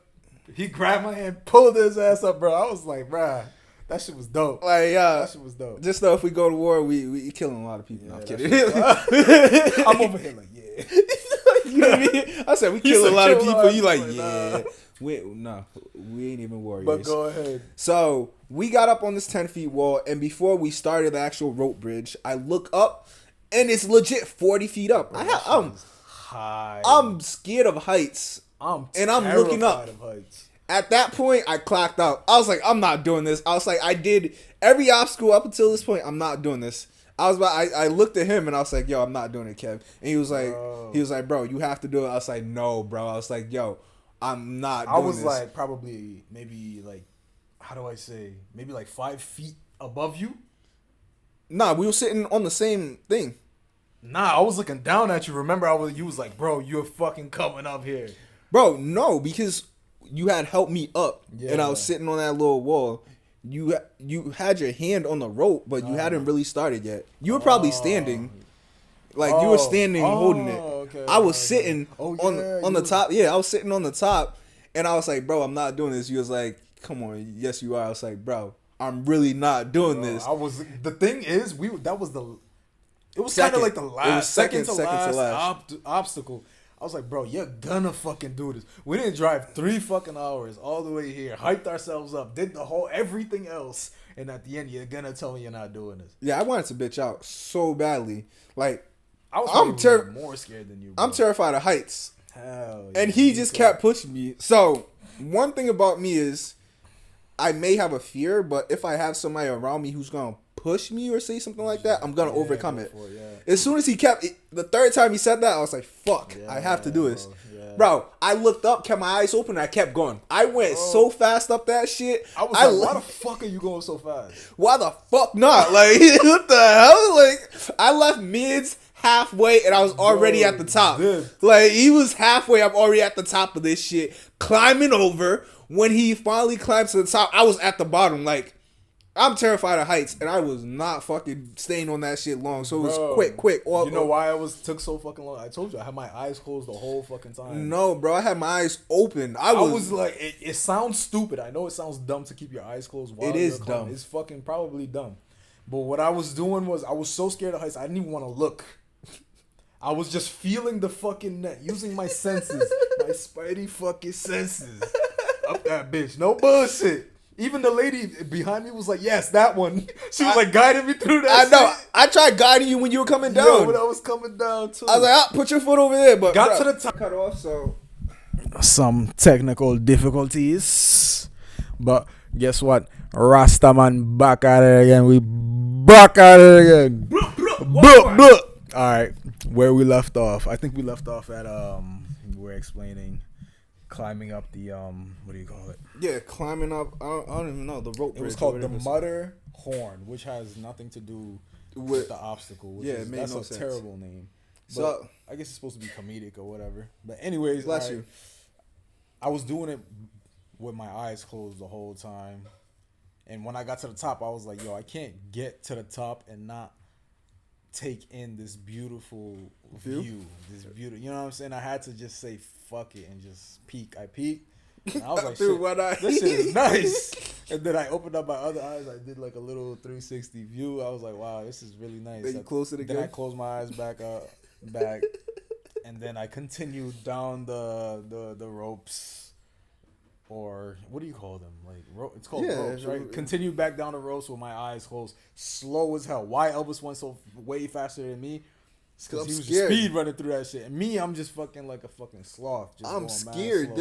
he grabbed my hand, pulled his ass up, bro. I was like, bruh. That shit was dope. Like, that shit was dope. Just though, if we go to war, we killing a lot of people. No, I'm kidding. I'm over here like, yeah. You know what I mean? I said we killing a lot of people. You like, yeah. We ain't even warriors. But go ahead. So we got up on this 10 feet wall, and before we started the actual rope bridge, I look up, and it's legit 40 feet up. I'm high. I'm scared of heights. I'm looking up. Of heights. At that point, I clocked out. I was like, I'm not doing this. I was like, I did every obstacle up until this point. I'm not doing this. I looked at him and I was like, yo, I'm not doing it, Kev. And he was like, bro, you have to do it. I was like, no, bro. I was like, yo, I'm not doing this. I was like, probably maybe like, how do I say? Maybe like 5 feet above you. Nah, we were sitting on the same thing. Nah, I was looking down at you. Remember, you was like, bro, you're fucking coming up here. Bro, no, because you had helped me up, and I was sitting on that little wall. You had your hand on the rope, but you hadn't really started yet. You were probably standing, like you were standing holding it. Okay, I was sitting on the top. Yeah, I was sitting on the top, and I was like, bro, I'm not doing this. You was like, come on, yes you are. I was like, bro, I'm really not doing this. The thing is, it was kind of like the last second to last obstacle. I was like, bro, you're gonna fucking do this. We didn't drive 3 fucking hours all the way here, hyped ourselves up, did the whole everything else, and at the end, you're gonna tell me you're not doing this. Yeah, I wanted to bitch out so badly. Like, I'm more scared than you, bro. I'm terrified of heights. Hell yeah. And he just kept pushing me. So, one thing about me is, I may have a fear, but if I have somebody around me who's gonna push me or say something like that, I'm gonna overcome it. As soon as he kept the third time he said that, I was like, fuck, I have to do this. Bro, I looked up, kept my eyes open, and I kept going. I went so fast up that shit. I was like, why the fuck are you going so fast? Why the fuck not? Like, what the hell? Like, I left mids halfway and I was already at the top. Like, he was halfway, I'm already at the top of this shit, climbing over. When he finally climbed to the top, I was at the bottom. Like, I'm terrified of heights, and I was not fucking staying on that shit long. So it was quick. You know why took so fucking long? I told you I had my eyes closed the whole fucking time. No, bro, I had my eyes open. I was like, it sounds stupid. I know it sounds dumb to keep your eyes closed while you're dumb. It's fucking probably dumb. But what I was doing was I was so scared of heights, I didn't even want to look. I was just feeling the fucking net, using my senses, my spidey fucking senses. Up that bitch. No bullshit. Even the lady behind me was like, yes, that one. She was like guiding me through that I know. I tried guiding you when you were coming down. Yo, when I was coming down too. I was like, put your foot over there. But got to the top. Cut off, so. Some technical difficulties. But guess what? Rastaman back at it again. We back at it again. Alright. Where we left off. I think we left off at we were explaining climbing up the what do you call it? Yeah, climbing up. I don't even know the rope. It was called the Mutter Horn, which has nothing to do with the obstacle. That's a terrible name. So I guess it's supposed to be comedic or whatever. But anyways, bless you. I was doing it with my eyes closed the whole time, and when I got to the top, I was like, "Yo, I can't get to the top and not take in this beautiful view. This beautiful, you know what I'm saying? I had to just say fuck it and just peek. I peeked. And I was like, shit, this shit is nice. And then I opened up my other eyes. I did like a little 360 view. I was like, wow, this is really nice. Then you closed it again? Then I closed my eyes back, and then I continued down the ropes. Or what do you call them? Like it's called ropes, right? Continue back down the ropes with my eyes closed, slow as hell. Why Elvis went so way faster than me? Because he was just speed running through that shit. And me, I'm just fucking like a fucking sloth. I'm scared.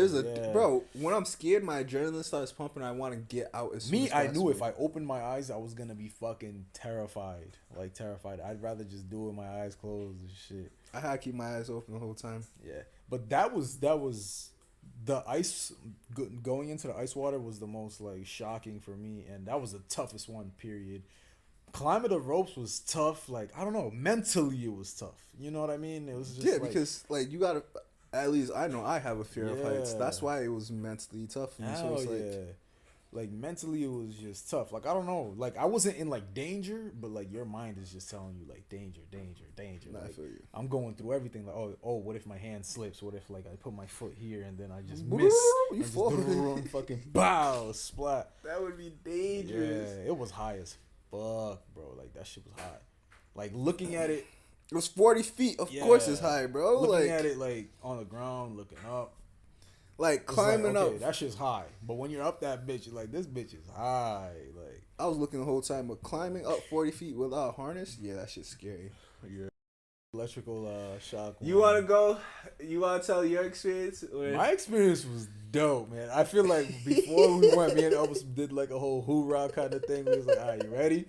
Bro, when I'm scared, my adrenaline starts pumping. I want to get out as soon as possible. I knew if I opened my eyes, I was gonna be fucking terrified. Like terrified. I'd rather just do it with my eyes closed and shit. I had to keep my eyes open the whole time. Yeah, but that was the ice going into the ice water was the most like shocking for me, and that was the toughest one. Period. Climbing the ropes was tough. Like I don't know, mentally it was tough. You know what I mean? It was just like, because like you gotta. At least I know I have a fear of heights. That's why it was mentally tough for me. So it's like, like mentally it was just tough. Like I don't know. Like I wasn't in like danger, but like your mind is just telling you like danger. Nah, Like, I feel you. I'm going through everything. Like oh, what if my hand slips? What if like I put my foot here and then I just miss? You and fall. just fucking bow splat. That would be dangerous. Yeah, it was high as fuck, bro. Like that shit was high. Like looking at it. It was 40 feet. Of course it's high, bro. Looking like at it like on the ground, looking up. Like It's climbing like, okay, up. that shit's high. But when you're up that bitch, you're like, this bitch is high. Like I was looking the whole time, but climbing up 40 feet without a harness, yeah, that shit's scary. yeah. Electrical shock. You want to go? You want to tell your experience? My experience was dope, man. I feel like before we went, me and Elvis did like a whole hoorah kind of thing. We was like, all right, you ready?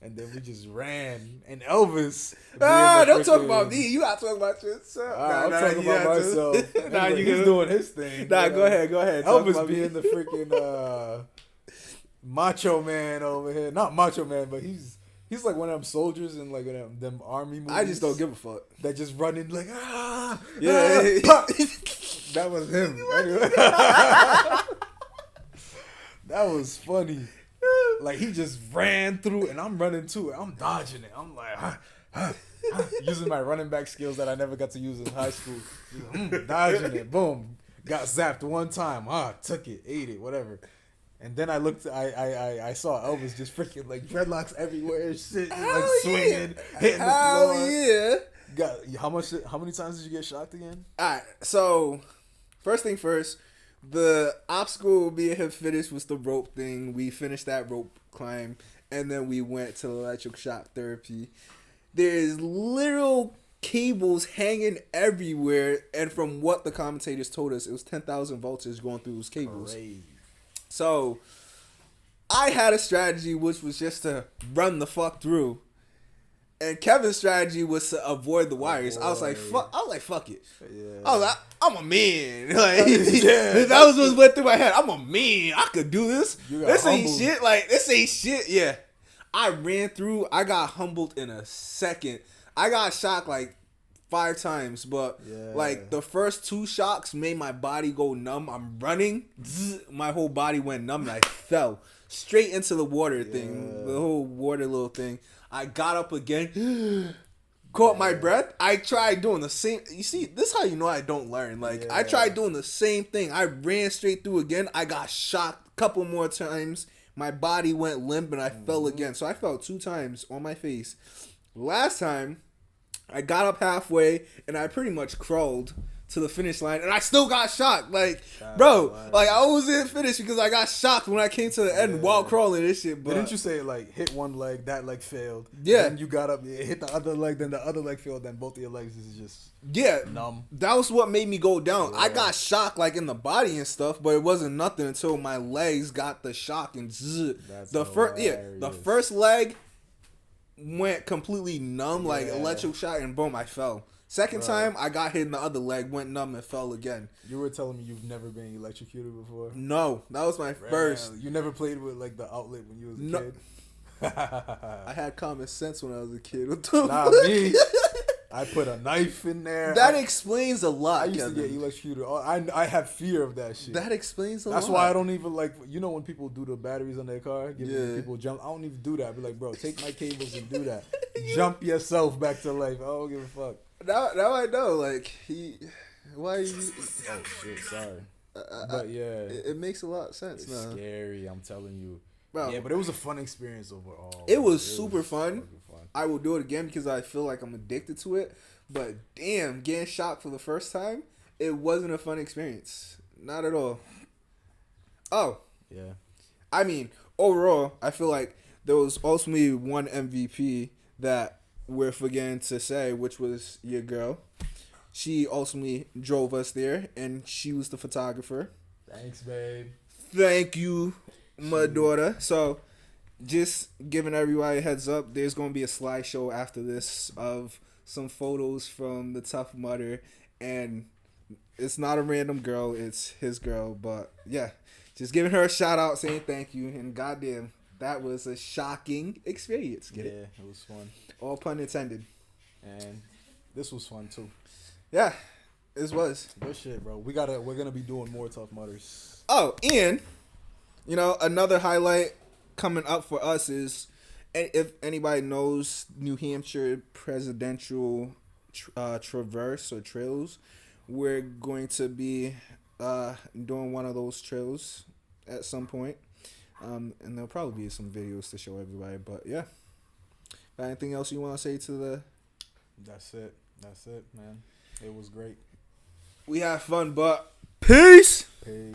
And then we just ran. And Elvis. Don't talk about me. You gotta talk about yourself. I'm talking about myself. He's doing his thing. Nah, go ahead. Elvis being the freaking macho man over here. Not macho man, but he's like one of them soldiers in like them army movies. I just don't give a fuck. That just running like Yeah. that was him. Anyway. That was funny. Like he just ran through, and I'm running too. I'm dodging it. I'm like, using my running back skills that I never got to use in high school. Dodging it. Boom. Got zapped one time. Took it, ate it, whatever. And then I looked. I saw Elvis just freaking like dreadlocks everywhere, and shit, like swinging, hitting the floor. Hell yeah. Got how many times did you get shocked again? All right. So first thing first. The obstacle me and him finished was the rope thing. We finished that rope climb, and then we went to the electric shock therapy. There's literal cables hanging everywhere, and from what the commentators told us, it was 10,000 voltage going through those cables. Crazy. So I had a strategy which was just to run the fuck through. And Kevin's strategy was to avoid the wires. I was like, fuck it. Yeah. I was like, I'm a man. Like, that was what went through my head. I'm a man. I could do this. This ain't shit. Like, this ain't shit. Yeah. I ran through. I got humbled in a second. I got shocked like 5 times, but like the first 2 shocks made my body go numb. I'm running. My whole body went numb and I fell straight into the water thing. The whole water little thing. I got up again, caught my breath. I tried doing the same. You see, this is how you know I don't learn. Like, I tried doing the same thing. I ran straight through again. I got shocked a couple more times. My body went limp and I fell again. So I fell 2 times on my face. Last time, I got up halfway and I pretty much crawled to the finish line, and I still got shocked. Like, bro, like I wasn't finished because I got shocked when I came to the end while crawling this shit. But didn't you say like hit one leg, that leg failed? Yeah. Then you got up, hit the other leg, then the other leg failed, then both of your legs is just numb. That was what made me go down. I got shocked like in the body and stuff, but it wasn't nothing until my legs got the shock and the first leg went completely numb, like electric shock, and boom, I fell. Second time, I got hit in the other leg, went numb, and fell again. You were telling me you've never been electrocuted before? No, that was my first. You never played with like the outlet when you was a kid? I had common sense when I was a kid. Nah, me. I put a knife in there. That explains a lot. I used to get electrocuted. I have fear of that shit. That explains a lot. That's why I don't even like. You know when people do the batteries on their car, people jump. I don't even do that. I be like, bro, take my cables and do that. Jump yourself back to life. I don't give a fuck. Now I know. Like why? Oh shit, sorry. But yeah, it makes a lot of sense. It's scary. I'm telling you. Bro, yeah, but it was a fun experience overall. It was super fun. I will do it again because I feel like I'm addicted to it. But damn, getting shocked for the first time, it wasn't a fun experience. Not at all. Oh. Yeah. I mean, overall, I feel like there was ultimately one MVP that we're forgetting to say, which was your girl. She ultimately drove us there, and she was the photographer. Thanks, babe. Thank you, my daughter. So, just giving everybody a heads up, there's going to be a slideshow after this of some photos from the Tough Mudder and It's not a random girl. It's his girl. But yeah, just giving her a shout out, saying thank you. And goddamn, that was a shocking experience. Get it? It was fun. All pun intended. And this was fun too. Yeah, this was. Good shit, bro. We're gonna be doing more Tough Mudders. Oh, and you know, another highlight coming up for us is, if anybody knows New Hampshire presidential traverse or trails, we're going to be doing one of those trails at some point. And there'll probably be some videos to show everybody. But yeah, got anything else you want to say to the? That's it, man. It was great. We had fun, but peace. Peace.